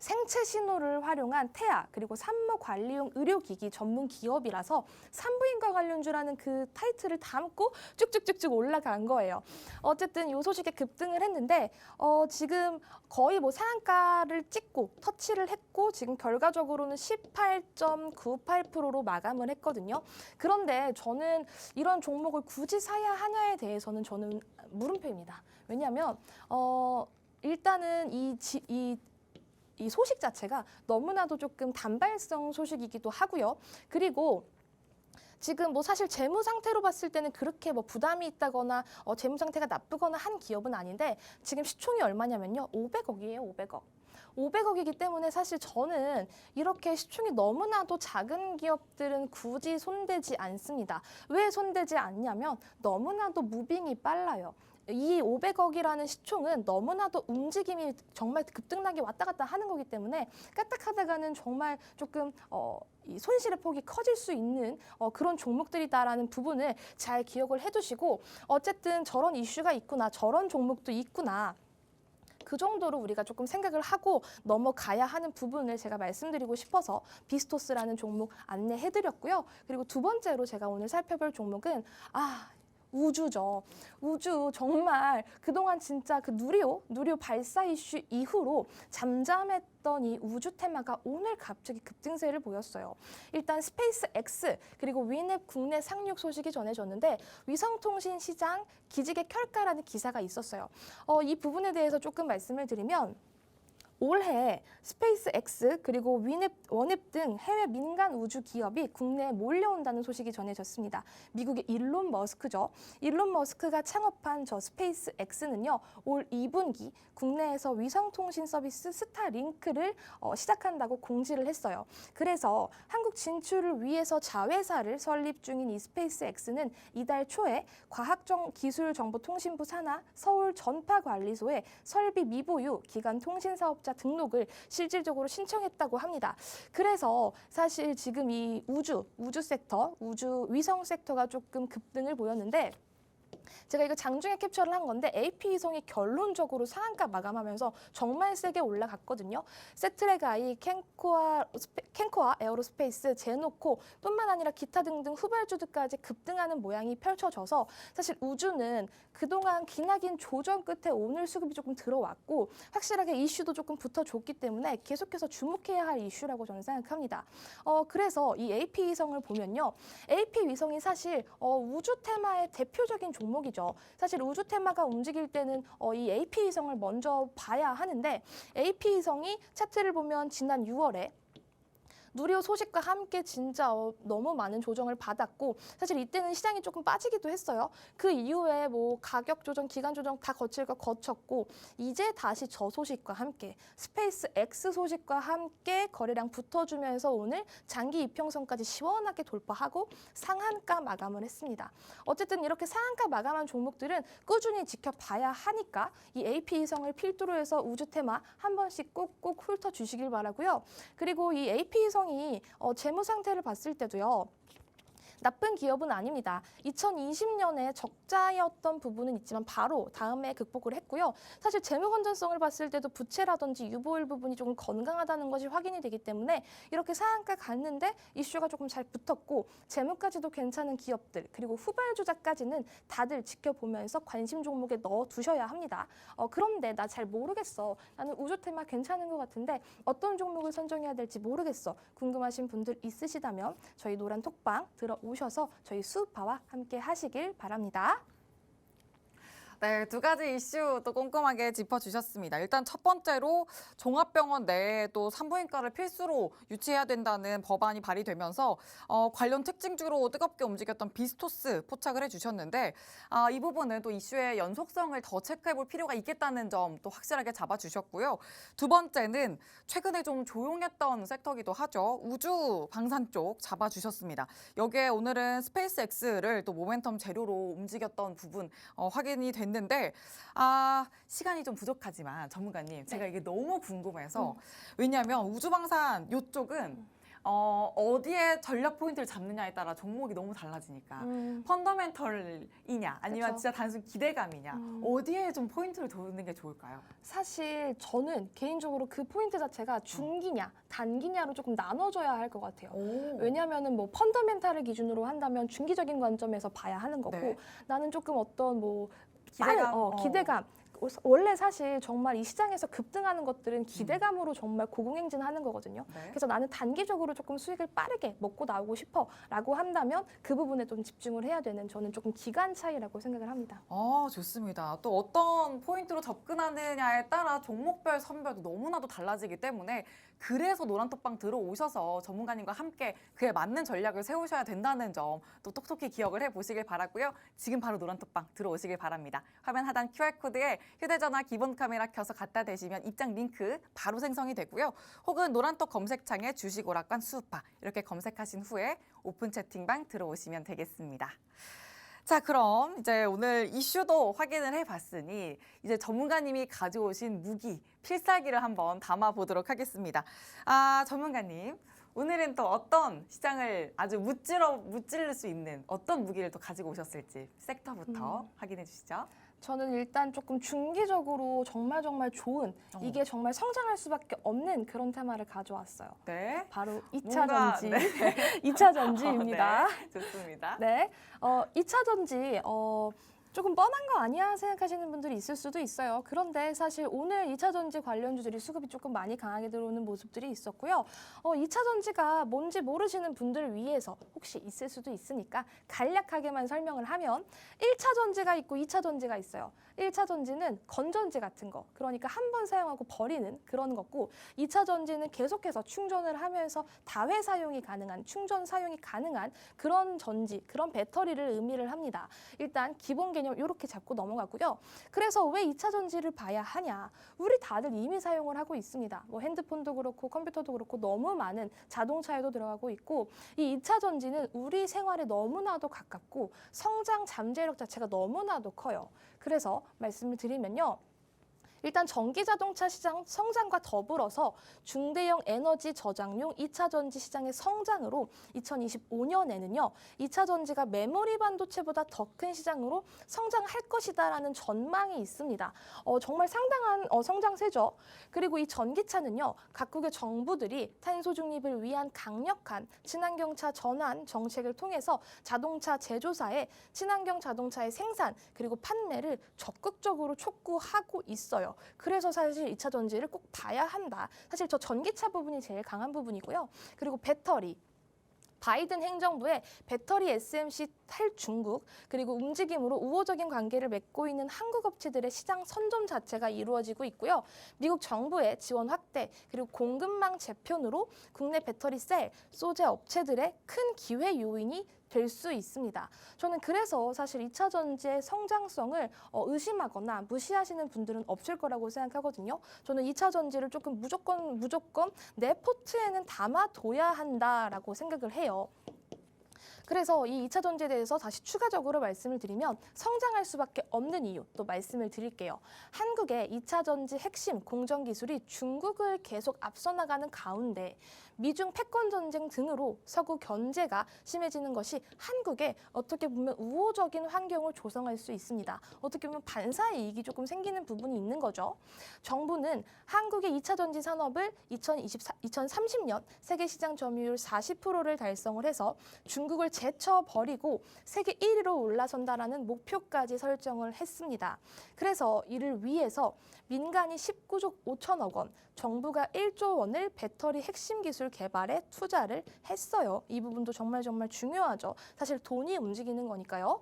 생체 신호를 활용한 태아 그리고 산모 관리용 의료기기 전문 기업이라서 산부인과 관련주라는 그 타이틀을 담고 쭉쭉쭉쭉 올라간 거예요. 어쨌든 이 소식에 급등을 했는데 지금 거의 뭐 상한가를 찍고 터치를 했고 지금 결과적으로는 18.98%로 마감을 했거든요. 그런데 저는 이런 종목을 굳이 사야 하냐에 대해서는 저는 물음표입니다. 왜냐하면 일단은 이 소식 자체가 너무나도 조금 단발성 소식이기도 하고요. 그리고 지금 뭐 사실 재무 상태로 봤을 때는 그렇게 뭐 부담이 있다거나 재무 상태가 나쁘거나 한 기업은 아닌데 지금 시총이 얼마냐면요. 500억이에요. 500억. 500억이기 때문에 사실 저는 이렇게 시총이 너무나도 작은 기업들은 굳이 손대지 않습니다. 왜 손대지 않냐면 너무나도 무빙이 빨라요. 이 500억이라는 시총은 너무나도 움직임이 정말 급등나게 왔다 갔다 하는 거기 때문에 까딱하다가는 정말 조금 이 손실의 폭이 커질 수 있는 그런 종목들이다라는 부분을 잘 기억을 해두시고 어쨌든 저런 이슈가 있구나, 저런 종목도 있구나. 그 정도로 우리가 조금 생각을 하고 넘어가야 하는 부분을 제가 말씀드리고 싶어서 비스토스라는 종목 안내해드렸고요. 그리고 두 번째로 제가 오늘 살펴볼 종목은 우주죠. 우주 정말 그동안 진짜 그 누리호 발사 이슈 이후로 잠잠했던 이 우주 테마가 오늘 갑자기 급등세를 보였어요. 일단 스페이스 X 그리고 위냅 국내 상륙 소식이 전해졌는데 위성통신 시장 기지개 켤까라는 기사가 있었어요. 이 부분에 대해서 조금 말씀을 드리면 올해 스페이스 X 그리고 원입 등 해외 민간 우주 기업이 국내에 몰려온다는 소식이 전해졌습니다. 미국의 일론 머스크죠. 일론 머스크가 창업한 저 스페이스 X는요. 올 2분기 국내에서 위성통신 서비스 스타링크를 시작한다고 공지를 했어요. 그래서 한국 진출을 위해서 자회사를 설립 중인 이 스페이스 X는 이달 초에 과학기술정보통신부 산하 서울전파관리소에 설비 미보유 기간 통신사업자 등록을 실질적으로 신청했다고 합니다. 그래서 사실 지금 이 우주 섹터, 위성 섹터가 조금 급등을 보였는데 제가 이거 장중에 캡처를 한 건데 AP위성이 결론적으로 상한가 마감하면서 정말 세게 올라갔거든요. 세트랙 I, 캔코아 에어로스페이스, 제노코 뿐만 아니라 기타 등등 후발주들까지 급등하는 모양이 펼쳐져서 사실 우주는 그동안 기나긴 조정 끝에 오늘 수급이 조금 들어왔고 확실하게 이슈도 조금 붙어줬기 때문에 계속해서 주목해야 할 이슈라고 저는 생각합니다. 그래서 이 AP위성을 보면요. AP위성이 사실 우주 테마의 대표적인 종목이죠. 사실 우주 테마가 움직일 때는 이 AP위성을 먼저 봐야 하는데 AP위성이 차트를 보면 지난 6월에 누리호 소식과 함께 진짜 너무 많은 조정을 받았고 사실 이때는 시장이 조금 빠지기도 했어요. 그 이후에 뭐 가격 조정, 기간 조정 다 거칠 거 거쳤고 이제 다시 저 소식과 함께 스페이스 X 소식과 함께 거래량 붙어주면서 오늘 장기 이평선까지 시원하게 돌파하고 상한가 마감을 했습니다. 어쨌든 이렇게 상한가 마감한 종목들은 꾸준히 지켜봐야 하니까 이 AP위성을 필두로 해서 우주 테마 한 번씩 꼭꼭 훑어주시길 바라고요. 그리고 이 AP위성 이 재무 상태를 봤을 때도요. 나쁜 기업은 아닙니다. 2020년에 적자였던 부분은 있지만 바로 다음에 극복을 했고요. 사실 재무 건전성을 봤을 때도 부채라든지 유보율 부분이 조금 건강하다는 것이 확인이 되기 때문에 이렇게 상한가 갔는데 이슈가 조금 잘 붙었고 재무까지도 괜찮은 기업들 그리고 후발주자까지는 다들 지켜보면서 관심 종목에 넣어두셔야 합니다. 그런데 나 잘 모르겠어. 나는 우주 테마 괜찮은 것 같은데 어떤 종목을 선정해야 될지 모르겠어. 궁금하신 분들 있으시다면 저희 노란 톡방 들어오셔서 저희 수우파와 함께 하시길 바랍니다. 네, 두 가지 이슈 또 꼼꼼하게 짚어주셨습니다. 일단 첫 번째로 종합병원 내에 또 산부인과를 필수로 유치해야 된다는 법안이 발의되면서 관련 특징주로 뜨겁게 움직였던 비스토스 포착을 해주셨는데 이 부분은 또 이슈의 연속성을 더 체크해볼 필요가 있겠다는 점 또 확실하게 잡아주셨고요. 두 번째는 최근에 좀 조용했던 섹터기도 하죠. 우주 방산 쪽 잡아주셨습니다. 여기에 오늘은 스페이스 X를 또 모멘텀 재료로 움직였던 부분 확인이 됐는데 시간이 좀 부족하지만 전문가님 제가 이게 너무 궁금해서 왜냐하면 우주방산 이쪽은 어디에 전략 포인트를 잡느냐에 따라 종목이 너무 달라지니까 펀더멘털이냐 아니면 그쵸. 진짜 단순 기대감이냐 어디에 좀 포인트를 두는 게 좋을까요? 사실 저는 개인적으로 그 포인트 자체가 중기냐 단기냐로 조금 나눠져야 할 것 같아요. 왜냐하면은 뭐 펀더멘탈을 기준으로 한다면 중기적인 관점에서 봐야 하는 거고 네. 나는 조금 어떤 뭐 기대감, 기대감. 원래 사실 정말 이 시장에서 급등하는 것들은 기대감으로 정말 고공행진하는 거거든요. 네. 그래서 나는 단기적으로 조금 수익을 빠르게 먹고 나오고 싶어라고 한다면 그 부분에 좀 집중을 해야 되는 저는 조금 기간 차이라고 생각을 합니다. 좋습니다. 또 어떤 포인트로 접근하느냐에 따라 종목별 선별도 너무나도 달라지기 때문에 그래서 노란톡방 들어오셔서 전문가님과 함께 그에 맞는 전략을 세우셔야 된다는 점 또 똑똑히 기억을 해보시길 바라고요. 지금 바로 노란톡방 들어오시길 바랍니다. 화면 하단 QR코드에 휴대전화 기본 카메라 켜서 갖다 대시면 입장 링크 바로 생성이 되고요. 혹은 노란톡 검색창에 주식오락관 수우파 이렇게 검색하신 후에 오픈 채팅방 들어오시면 되겠습니다. 자, 그럼 이제 오늘 이슈도 확인을 해봤으니 이제 전문가님이 가져오신 무기, 필살기를 한번 담아보도록 하겠습니다. 전문가님, 오늘은 또 어떤 시장을 아주 무찌를 수 있는 어떤 무기를 또 가지고 오셨을지 섹터부터 확인해 주시죠. 저는 일단 조금 중기적으로 정말 좋은 이게 정말 성장할 수밖에 없는 그런 테마를 가져왔어요. 네. 바로 2차 전지. 네. 2차 전지입니다. 네, 좋습니다. 네. 2차 전지 조금 뻔한 거 아니야 생각하시는 분들이 있을 수도 있어요. 그런데 사실 오늘 2차 전지 관련주들이 수급이 조금 많이 강하게 들어오는 모습들이 있었고요. 2차 전지가 뭔지 모르시는 분들을 위해서 혹시 있을 수도 있으니까 간략하게만 설명을 하면 1차 전지가 있고 2차 전지가 있어요. 1차 전지는 건전지 같은 거, 그러니까 한 번 사용하고 버리는 그런 거고 2차 전지는 계속해서 충전을 하면서 다회 사용이 가능한, 충전 사용이 가능한 그런 전지, 그런 배터리를 의미를 합니다. 일단 기본 개념 이렇게 잡고 넘어가고요. 그래서 왜 2차 전지를 봐야 하냐? 우리 다들 이미 사용을 하고 있습니다. 뭐 핸드폰도 그렇고 컴퓨터도 그렇고 너무 많은 자동차에도 들어가고 있고 이 2차 전지는 우리 생활에 너무나도 가깝고 성장 잠재력 자체가 너무나도 커요. 그래서 말씀을 드리면요. 일단 전기자동차 시장 성장과 더불어서 중대형 에너지 저장용 2차 전지 시장의 성장으로 2025년에는요. 2차 전지가 메모리 반도체보다 더 큰 시장으로 성장할 것이다라는 전망이 있습니다. 정말 상당한 성장세죠. 그리고 이 전기차는요. 각국의 정부들이 탄소 중립을 위한 강력한 친환경차 전환 정책을 통해서 자동차 제조사의 친환경 자동차의 생산 그리고 판매를 적극적으로 촉구하고 있어요. 그래서 사실 2차 전지를 꼭 봐야 한다. 사실 저 전기차 부분이 제일 강한 부분이고요. 그리고 배터리. 바이든 행정부의 배터리 SMC 탈중국 그리고 움직임으로 우호적인 관계를 맺고 있는 한국 업체들의 시장 선점 자체가 이루어지고 있고요. 미국 정부의 지원 확대 그리고 공급망 재편으로 국내 배터리 셀, 소재 업체들의 큰 기회 요인이 될 수 있습니다. 저는 그래서 사실 2차 전지의 성장성을 의심하거나 무시하시는 분들은 없을 거라고 생각하거든요. 저는 2차 전지를 조금 무조건 내 포트에는 담아둬야 한다라고 생각을 해요. 그래서 이 2차 전지에 대해서 다시 추가적으로 말씀을 드리면 성장할 수밖에 없는 이유 또 말씀을 드릴게요. 한국의 2차 전지 핵심 공정 기술이 중국을 계속 앞서 나가는 가운데 미중 패권 전쟁 등으로 서구 견제가 심해지는 것이 한국에 어떻게 보면 우호적인 환경을 조성할 수 있습니다. 어떻게 보면 반사이익이 조금 생기는 부분이 있는 거죠. 정부는 한국의 2차 전지 산업을 2030년 세계 시장 점유율 40%를 달성을 해서 중국을 제쳐버리고 세계 1위로 올라선다라는 목표까지 설정을 했습니다. 그래서 이를 위해서 민간이 19조 5천억 원, 정부가 1조 원을 배터리 핵심 기술 개발에 투자를 했어요. 이 부분도 정말 중요하죠. 사실 돈이 움직이는 거니까요.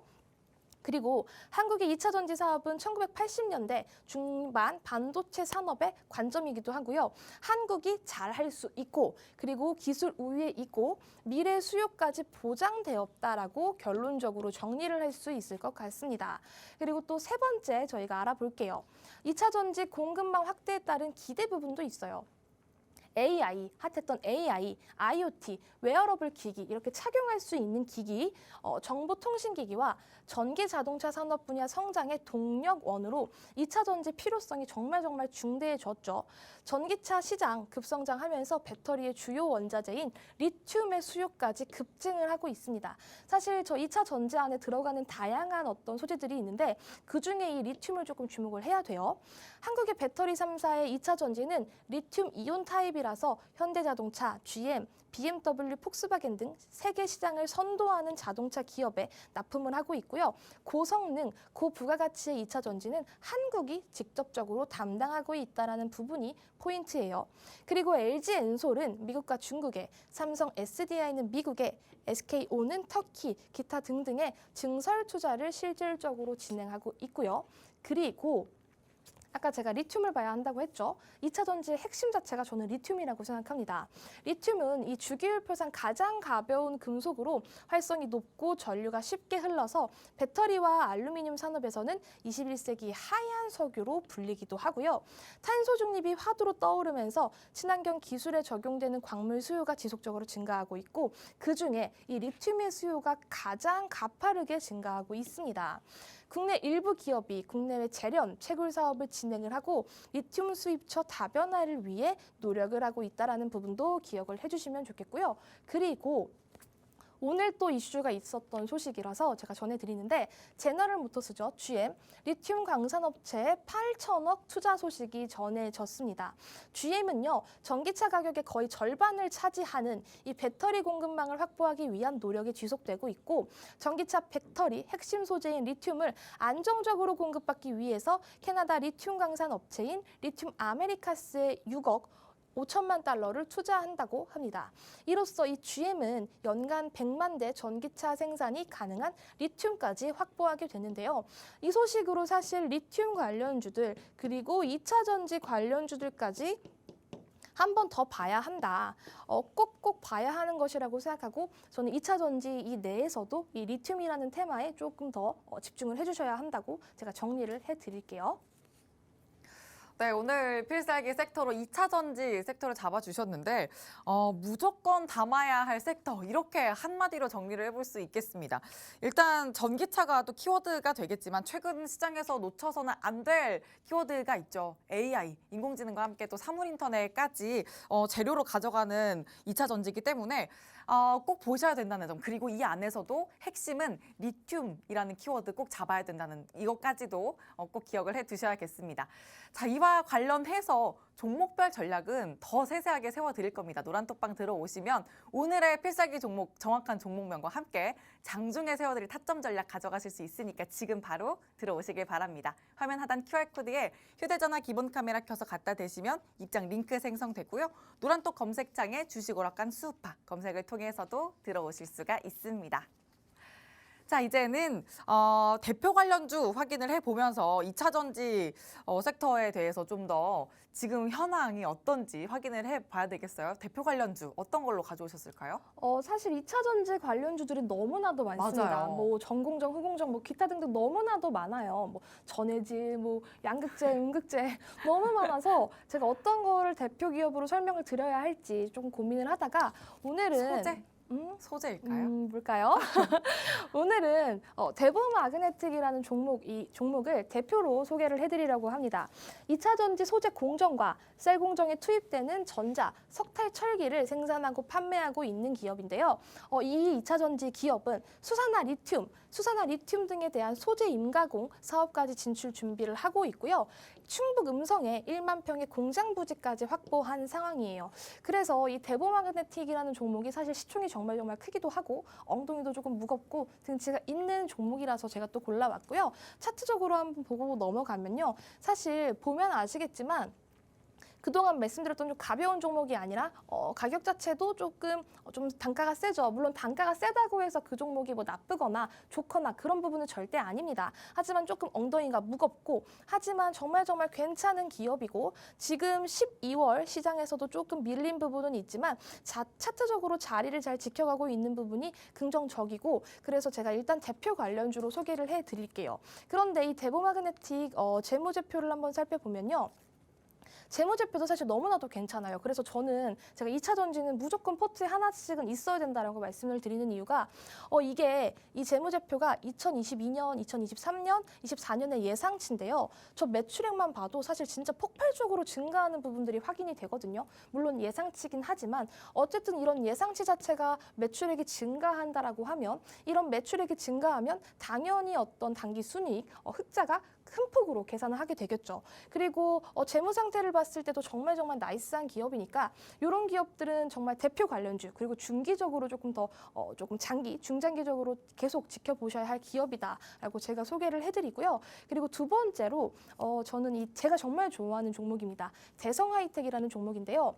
그리고 한국의 2차 전지 사업은 1980년대 중반 반도체 산업의 관점이기도 하고요. 한국이 잘할 수 있고 그리고 기술 우위에 있고 미래 수요까지 보장되었다라고 결론적으로 정리를 할 수 있을 것 같습니다. 그리고 또 세 번째 저희가 알아볼게요. 2차 전지 공급망 확대에 따른 기대 부분도 있어요. AI, 핫했던 AI, IoT, 웨어러블 기기 이렇게 착용할 수 있는 기기, 정보통신기기와 전기 자동차 산업 분야 성장의 동력원으로 2차 전지 필요성이 정말 중대해졌죠. 전기차 시장 급성장하면서 배터리의 주요 원자재인 리튬의 수요까지 급증을 하고 있습니다. 사실 저 2차 전지 안에 들어가는 다양한 어떤 소재들이 있는데 그중에 이 리튬을 조금 주목을 해야 돼요. 한국의 배터리 3사의 2차 전지는 리튬 이온 타입이라서 현대자동차, GM, BMW, 폭스바겐 등 세계 시장을 선도하는 자동차 기업에 납품을 하고 있고요. 고성능, 고부가가치의 2차 전지는 한국이 직접적으로 담당하고 있다는 부분이 포인트예요. 그리고 LG 엔솔은 미국과 중국에, 삼성 SDI는 미국에, SK온은 터키, 기타 등등의 증설 투자를 실질적으로 진행하고 있고요. 그리고 아까 제가 리튬을 봐야 한다고 했죠. 2차 전지의 핵심 자체가 저는 리튬이라고 생각합니다. 리튬은 이 주기율표상 가장 가벼운 금속으로 활성이 높고 전류가 쉽게 흘러서 배터리와 알루미늄 산업에서는 21세기 하얀 석유로 불리기도 하고요. 탄소 중립이 화두로 떠오르면서 친환경 기술에 적용되는 광물 수요가 지속적으로 증가하고 있고 그중에 이 리튬의 수요가 가장 가파르게 증가하고 있습니다. 국내 일부 기업이 국내외 재련, 채굴 사업을 진행을 하고 리튬 수입처 다변화를 위해 노력을 하고 있다는 부분도 기억을 해주시면 좋겠고요. 그리고 오늘 또 이슈가 있었던 소식이라서 제가 전해드리는데 제너럴 모터스죠. GM, 리튬 광산업체에 8천억 투자 소식이 전해졌습니다. GM은요. 전기차 가격의 거의 절반을 차지하는 이 배터리 공급망을 확보하기 위한 노력이 지속되고 있고 전기차 배터리 핵심 소재인 리튬을 안정적으로 공급받기 위해서 캐나다 리튬 광산업체인 리튬 아메리카스에 6억 5천만 달러를 투자한다고 합니다. 이로써 이 GM은 연간 100만 대 전기차 생산이 가능한 리튬까지 확보하게 되는데요. 이 소식으로 사실 리튬 관련주들 그리고 2차 전지 관련주들까지 한 번 더 봐야 한다. 꼭꼭 봐야 하는 것이라고 생각하고 저는 2차 전지 이 내에서도 이 리튬이라는 테마에 조금 더 집중을 해주셔야 한다고 제가 정리를 해드릴게요. 네, 오늘 필살기 섹터로 2차 전지 섹터를 잡아주셨는데 무조건 담아야 할 섹터 이렇게 한마디로 정리를 해볼 수 있겠습니다. 일단 전기차가 또 키워드가 되겠지만 최근 시장에서 놓쳐서는 안 될 키워드가 있죠. AI, 인공지능과 함께 또 사물인터넷까지 재료로 가져가는 2차 전지이기 때문에 꼭 보셔야 된다는 점. 그리고 이 안에서도 핵심은 리튬이라는 키워드 꼭 잡아야 된다는 이것까지도 꼭 기억을 해두셔야겠습니다. 자, 이와 관련해서 종목별 전략은 더 세세하게 세워드릴 겁니다. 노란톡방 들어오시면 오늘의 필살기 종목, 정확한 종목명과 함께 장중에 세워드릴 타점 전략 가져가실 수 있으니까 지금 바로 들어오시길 바랍니다. 화면 하단 QR코드에 휴대전화 기본 카메라 켜서 갖다 대시면 입장 링크 생성되고요. 노란톡 검색창에 주식오락관 수우파 검색을 통해서도 들어오실 수가 있습니다. 자, 이제는 대표 관련주 확인을 해보면서 2차 전지 섹터에 대해서 좀 더 지금 현황이 어떤지 확인을 해봐야 되겠어요. 대표 관련주 어떤 걸로 가져오셨을까요? 사실 2차 전지 관련주들이 너무나도 많습니다. 맞아요. 뭐 전공정, 후공정, 뭐 기타 등등 너무나도 많아요. 뭐 전해질, 뭐 양극재, 음극재 너무 많아서 제가 어떤 거를 대표 기업으로 설명을 드려야 할지 조금 고민을 하다가 오늘은 소재? 소재일까요? 뭘까요? 오늘은 대보마그네틱이라는 이 종목을 대표로 소개를 해드리려고 합니다. 2차 전지 소재 공정과 셀 공정에 투입되는 전자, 석탈 철기를 생산하고 판매하고 있는 기업인데요. 이 2차 전지 기업은 수산화 리튬 등에 대한 소재 임가공 사업까지 진출 준비를 하고 있고요. 충북 음성에 1만 평의 공장 부지까지 확보한 상황이에요. 그래서 이 대보마그네틱이라는 종목이 사실 시총이 정말 크기도 하고 엉덩이도 조금 무겁고 등치가 있는 종목이라서 제가 또 골라왔고요. 차트적으로 한번 보고 넘어가면요. 사실 보면 아시겠지만 그동안 말씀드렸던 좀 가벼운 종목이 아니라 가격 자체도 조금 좀 단가가 세죠. 물론 단가가 세다고 해서 그 종목이 뭐 나쁘거나 좋거나 그런 부분은 절대 아닙니다. 하지만 조금 엉덩이가 무겁고 하지만 정말 괜찮은 기업이고 지금 12월 시장에서도 조금 밀린 부분은 있지만 차트적으로 자리를 잘 지켜가고 있는 부분이 긍정적이고 그래서 제가 일단 대표 관련주로 소개를 해드릴게요. 그런데 이 대보마그네틱 재무제표를 한번 살펴보면요. 재무제표도 사실 너무나도 괜찮아요. 그래서 저는 제가 2차 전지는 무조건 포트에 하나씩은 있어야 된다라고 말씀을 드리는 이유가 이게 이 재무제표가 2022년, 2023년, 24년의 예상치인데요. 저 매출액만 봐도 사실 진짜 폭발적으로 증가하는 부분들이 확인이 되거든요. 물론 예상치긴 하지만 어쨌든 이런 예상치 자체가 매출액이 증가한다라고 하면 이런 매출액이 증가하면 당연히 어떤 단기 순이익, 흑자가 큰 폭으로 계산을 하게 되겠죠. 그리고 재무 상태를 봤을 때도 정말 나이스한 기업이니까 이런 기업들은 정말 대표 관련주 그리고 중기적으로 조금 더 조금 중장기적으로 계속 지켜보셔야 할 기업이다라고 제가 소개를 해드리고요. 그리고 두 번째로 저는 제가 정말 좋아하는 종목입니다. 대성하이텍이라는 종목인데요.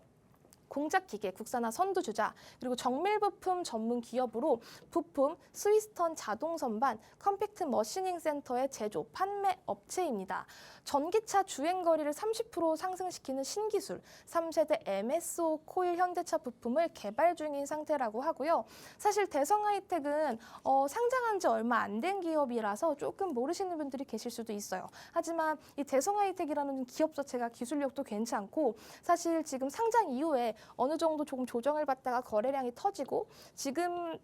공작기계, 국산화 선두주자, 그리고 정밀부품 전문 기업으로 부품, 스위스턴 자동선반, 컴팩트 머시닝 센터의 제조, 판매 업체입니다. 전기차 주행거리를 30% 상승시키는 신기술, 3세대 MSO 코일 현대차 부품을 개발 중인 상태라고 하고요. 사실 대성하이텍은 상장한 지 얼마 안 된 기업이라서 조금 모르시는 분들이 계실 수도 있어요. 하지만 이 대성하이텍이라는 기업 자체가 기술력도 괜찮고 사실 지금 상장 이후에 어느 정도 조금 조정을 받다가 거래량이 터지고 지금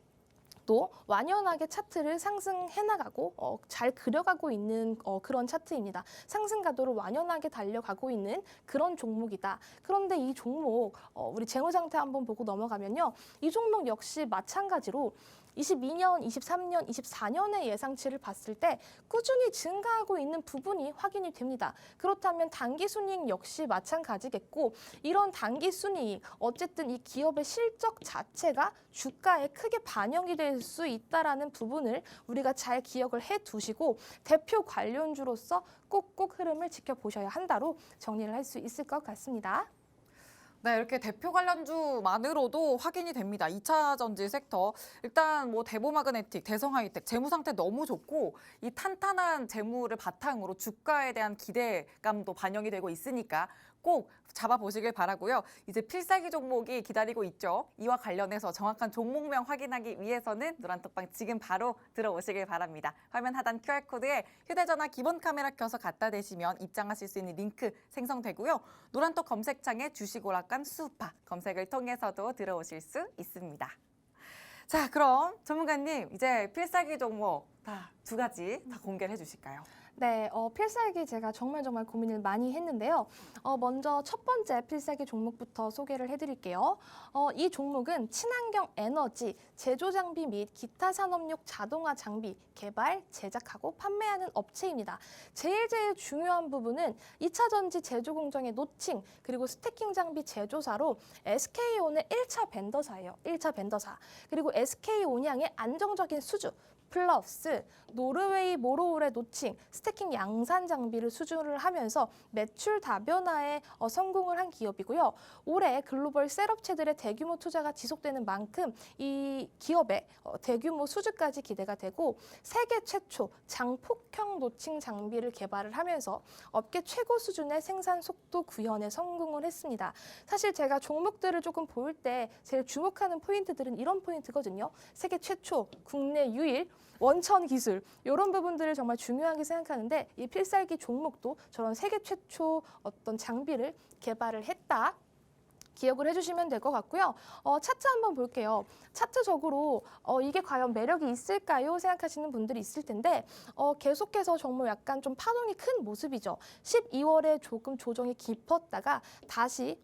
또 완연하게 차트를 상승해 나가고 잘 그려가고 있는 그런 차트입니다. 상승 가도를 완연하게 달려가고 있는 그런 종목이다. 그런데 이 종목 우리 재무 상태 한번 보고 넘어가면요. 이 종목 역시 마찬가지로 22년, 23년, 24년의 예상치를 봤을 때 꾸준히 증가하고 있는 부분이 확인이 됩니다. 그렇다면 단기 순이익 역시 마찬가지겠고 이런 단기 순이익 어쨌든 이 기업의 실적 자체가 주가에 크게 반영이 될 수 있다라는 부분을 우리가 잘 기억을 해두시고 대표 관련주로서 꼭꼭 흐름을 지켜보셔야 한다로 정리를 할 수 있을 것 같습니다. 네, 이렇게 대표 관련주만으로도 확인이 됩니다. 2차 전지 섹터. 일단 뭐 대보마그네틱, 대성하이텍 재무 상태 너무 좋고 이 탄탄한 재무를 바탕으로 주가에 대한 기대감도 반영이 되고 있으니까 꼭 잡아보시길 바라고요. 이제 필살기 종목이 기다리고 있죠. 이와 관련해서 정확한 종목명 확인하기 위해서는 노란톡방 지금 바로 들어오시길 바랍니다. 화면 하단 QR코드에 휴대전화 기본 카메라 켜서 갖다 대시면 입장하실 수 있는 링크 생성되고요. 노란톡 검색창에 주식오락관 수우파 검색을 통해서도 들어오실 수 있습니다. 자, 그럼 전문가님 이제 필살기 종목 다 두 가지 다 공개를 해주실까요? 네, 필살기 제가 정말 고민을 많이 했는데요. 먼저 첫 번째 필살기 종목부터 소개를 해드릴게요. 이 종목은 친환경 에너지, 제조 장비 및 기타 산업용 자동화 장비 개발, 제작하고 판매하는 업체입니다. 제일 중요한 부분은 2차 전지 제조 공정의 노칭, 그리고 스태킹 장비 제조사로 SK온의 1차 벤더사예요. 1차 벤더사. 그리고 SK온양의 안정적인 수주, 플러스 노르웨이 모로울의 노칭, 스태킹 양산 장비를 수주를 하면서 매출 다변화에 성공을 한 기업이고요. 올해 글로벌 셀업체들의 대규모 투자가 지속되는 만큼 이 기업의 대규모 수주까지 기대가 되고 세계 최초 장폭형 노칭 장비를 개발을 하면서 업계 최고 수준의 생산 속도 구현에 성공을 했습니다. 사실 제가 종목들을 조금 볼 때 제일 주목하는 포인트들은 이런 포인트거든요. 세계 최초, 국내 유일, 원천 기술 이런 부분들을 정말 중요하게 생각하는데 이 필살기 종목도 저런 세계 최초 어떤 장비를 개발을 했다. 기억을 해주시면 될 것 같고요. 차트 한번 볼게요. 차트적으로 이게 과연 매력이 있을까요? 생각하시는 분들이 있을 텐데 계속해서 정말 약간 좀 파동이 큰 모습이죠. 12월에 조금 조정이 깊었다가 다시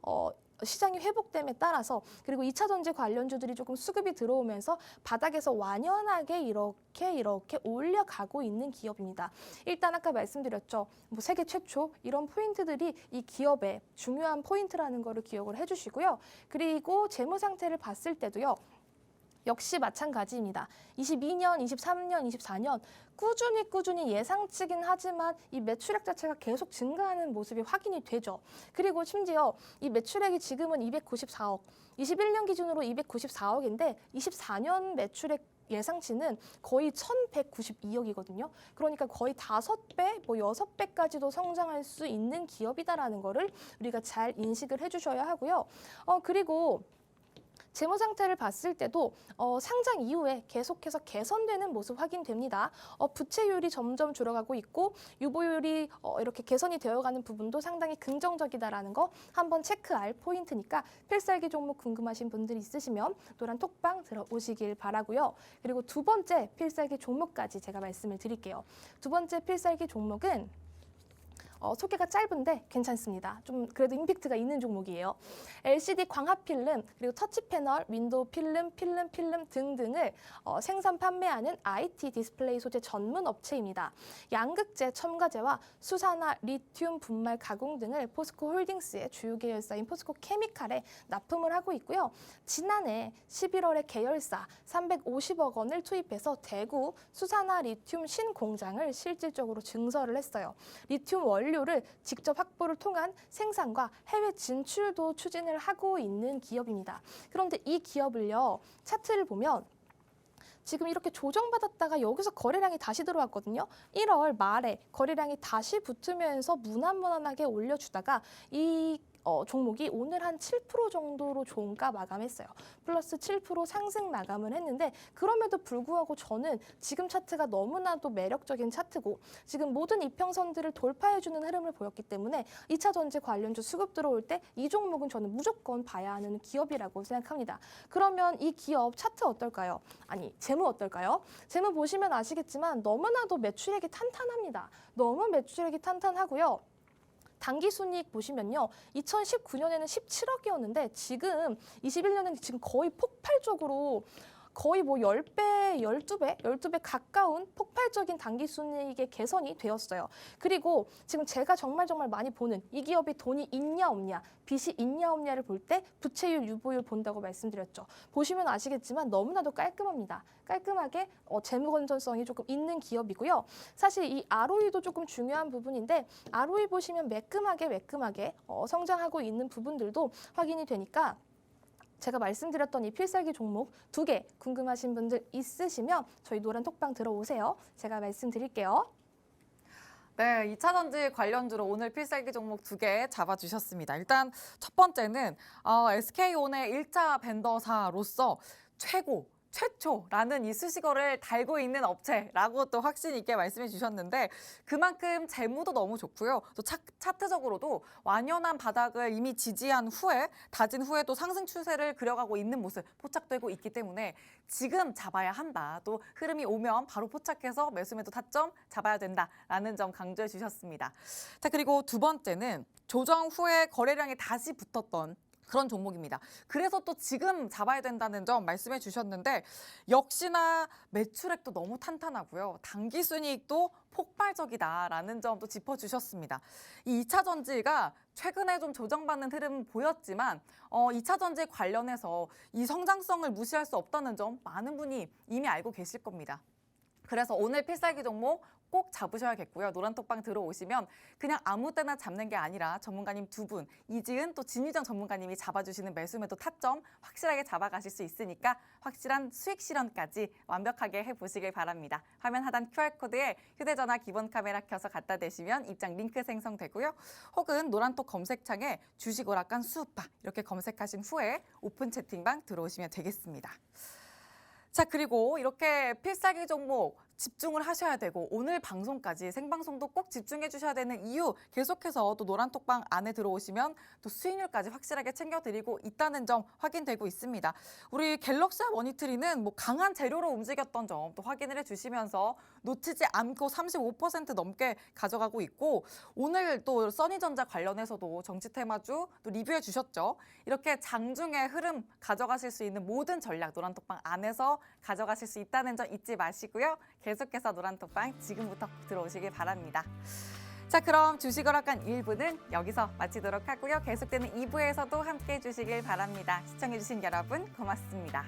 시장이 회복됨에 따라서 그리고 2차 전지 관련주들이 조금 수급이 들어오면서 바닥에서 완연하게 이렇게 올려가고 있는 기업입니다. 일단 아까 말씀드렸죠. 뭐 세계 최초 이런 포인트들이 이 기업의 중요한 포인트라는 거를 기억을 해주시고요. 그리고 재무 상태를 봤을 때도요. 역시 마찬가지입니다. 22년, 23년, 24년 꾸준히 예상치긴 하지만 이 매출액 자체가 계속 증가하는 모습이 확인이 되죠. 그리고 심지어 이 매출액이 지금은 294억, 21년 기준으로 294억인데 24년 매출액 예상치는 거의 1,192억이거든요. 그러니까 거의 5배, 뭐 6배까지도 성장할 수 있는 기업이다라는 거를 우리가 잘 인식을 해주셔야 하고요. 그리고 재무 상태를 봤을 때도 상장 이후에 계속해서 개선되는 모습 확인됩니다. 부채율이 점점 줄어가고 있고 유보율이 이렇게 개선이 되어가는 부분도 상당히 긍정적이다라는 거 한번 체크할 포인트니까 필살기 종목 궁금하신 분들 있으시면 노란 톡방 들어오시길 바라고요. 그리고 두 번째 필살기 종목까지 제가 말씀을 드릴게요. 두 번째 필살기 종목은 소개가 짧은데 괜찮습니다. 좀 그래도 임팩트가 있는 종목이에요. LCD 광합 필름, 그리고 터치 패널, 윈도우 필름, 필름 등등을 생산 판매하는 IT 디스플레이 소재 전문 업체입니다. 양극재, 첨가제와 수산화, 리튬 분말 가공 등을 포스코 홀딩스의 주요 계열사인 포스코 케미칼에 납품을 하고 있고요. 지난해 11월에 계열사 350억 원을 투입해서 대구 수산화 리튬 신공장을 실질적으로 증설을 했어요. 리튬 원료를 직접 확보를 통한 생산과 해외 진출도 추진을 하고 있는 기업입니다. 그런데 이 기업을요, 차트를 보면 지금 이렇게 조정받았다가 여기서 거래량이 다시 들어왔거든요. 1월 말에 거래량이 다시 붙으면서 무난무난하게 올려주다가 이 종목이 오늘 한 7% 정도로 종가 마감했어요. 플러스 7% 상승 마감을 했는데 그럼에도 불구하고 저는 지금 차트가 너무나도 매력적인 차트고 지금 모든 이평선들을 돌파해주는 흐름을 보였기 때문에 2차 전지 관련주 수급 들어올 때 이 종목은 저는 무조건 봐야 하는 기업이라고 생각합니다. 그러면 이 기업 차트 어떨까요? 아니, 재무 어떨까요? 재무 보시면 아시겠지만 너무나도 매출액이 탄탄합니다. 너무 매출액이 탄탄하고요. 당기순이익 보시면요. 2019년에는 17억이었는데 지금 21년은 지금 거의 폭발적으로 거의 뭐 10배, 12배 가까운 폭발적인 당기순이익의 개선이 되었어요. 그리고 지금 제가 정말 많이 보는 이 기업이 돈이 있냐 없냐, 빚이 있냐 없냐를 볼 때 부채율, 유보율 본다고 말씀드렸죠. 보시면 아시겠지만 너무나도 깔끔합니다. 깔끔하게 재무 건전성이 조금 있는 기업이고요. 사실 이 ROE도 조금 중요한 부분인데 ROE 보시면 매끈하게 성장하고 있는 부분들도 확인이 되니까 제가 말씀드렸던 이 필살기 종목 2개 궁금하신 분들 있으시면 저희 노란 톡방 들어오세요. 제가 말씀드릴게요. 네, 2차 전지 관련주로 오늘 필살기 종목 2개 잡아주셨습니다. 일단 첫 번째는 SK온의 1차 벤더사로서 최초라는 이 수식어를 달고 있는 업체라고 또 확신 있게 말씀해 주셨는데 그만큼 재무도 너무 좋고요. 또 차트적으로도 완연한 바닥을 이미 지지한 후에 다진 후에도 상승 추세를 그려가고 있는 모습 포착되고 있기 때문에 지금 잡아야 한다. 또 흐름이 오면 바로 포착해서 매수매도 타점 잡아야 된다라는 점 강조해 주셨습니다. 자, 그리고 두 번째는 조정 후에 거래량이 다시 붙었던 그런 종목입니다. 그래서 또 지금 잡아야 된다는 점 말씀해 주셨는데 역시나 매출액도 너무 탄탄하고요. 당기순이익도 폭발적이다라는 점도 짚어주셨습니다. 이 2차 전지가 최근에 좀 조정받는 흐름은 보였지만 2차 전지 관련해서 이 성장성을 무시할 수 없다는 점 많은 분이 이미 알고 계실 겁니다. 그래서 오늘 필살기 종목 꼭 잡으셔야겠고요. 노란톡방 들어오시면 그냥 아무 때나 잡는 게 아니라 전문가님 2분, 이지은 또 진유정 전문가님이 잡아주시는 매수매도 타점 확실하게 잡아가실 수 있으니까 확실한 수익 실현까지 완벽하게 해보시길 바랍니다. 화면 하단 QR코드에 휴대전화 기본 카메라 켜서 갖다 대시면 입장 링크 생성되고요. 혹은 노란톡 검색창에 주식 오락관 수우파 이렇게 검색하신 후에 오픈 채팅방 들어오시면 되겠습니다. 자, 그리고 이렇게 필살기 종목 집중을 하셔야 되고 오늘 방송까지 생방송도 꼭 집중해 주셔야 되는 이유 계속해서 또 노란톡방 안에 들어오시면 또 수익률까지 확실하게 챙겨드리고 있다는 점 확인되고 있습니다. 우리 갤럭시와 머니트리는 뭐 강한 재료로 움직였던 점 또 확인을 해주시면서 놓치지 않고 35% 넘게 가져가고 있고 오늘 또 써니전자 관련해서도 정치 테마주 또 리뷰해 주셨죠. 이렇게 장중에 흐름 가져가실 수 있는 모든 전략 노란톡방 안에서 가져가실 수 있다는 점 잊지 마시고요. 계속해서 노란톡방 지금부터 들어오시길 바랍니다. 자, 그럼 주식어락관 1부는 여기서 마치도록 하고요. 계속되는 2부에서도 함께해 주시길 바랍니다. 시청해 주신 여러분 고맙습니다.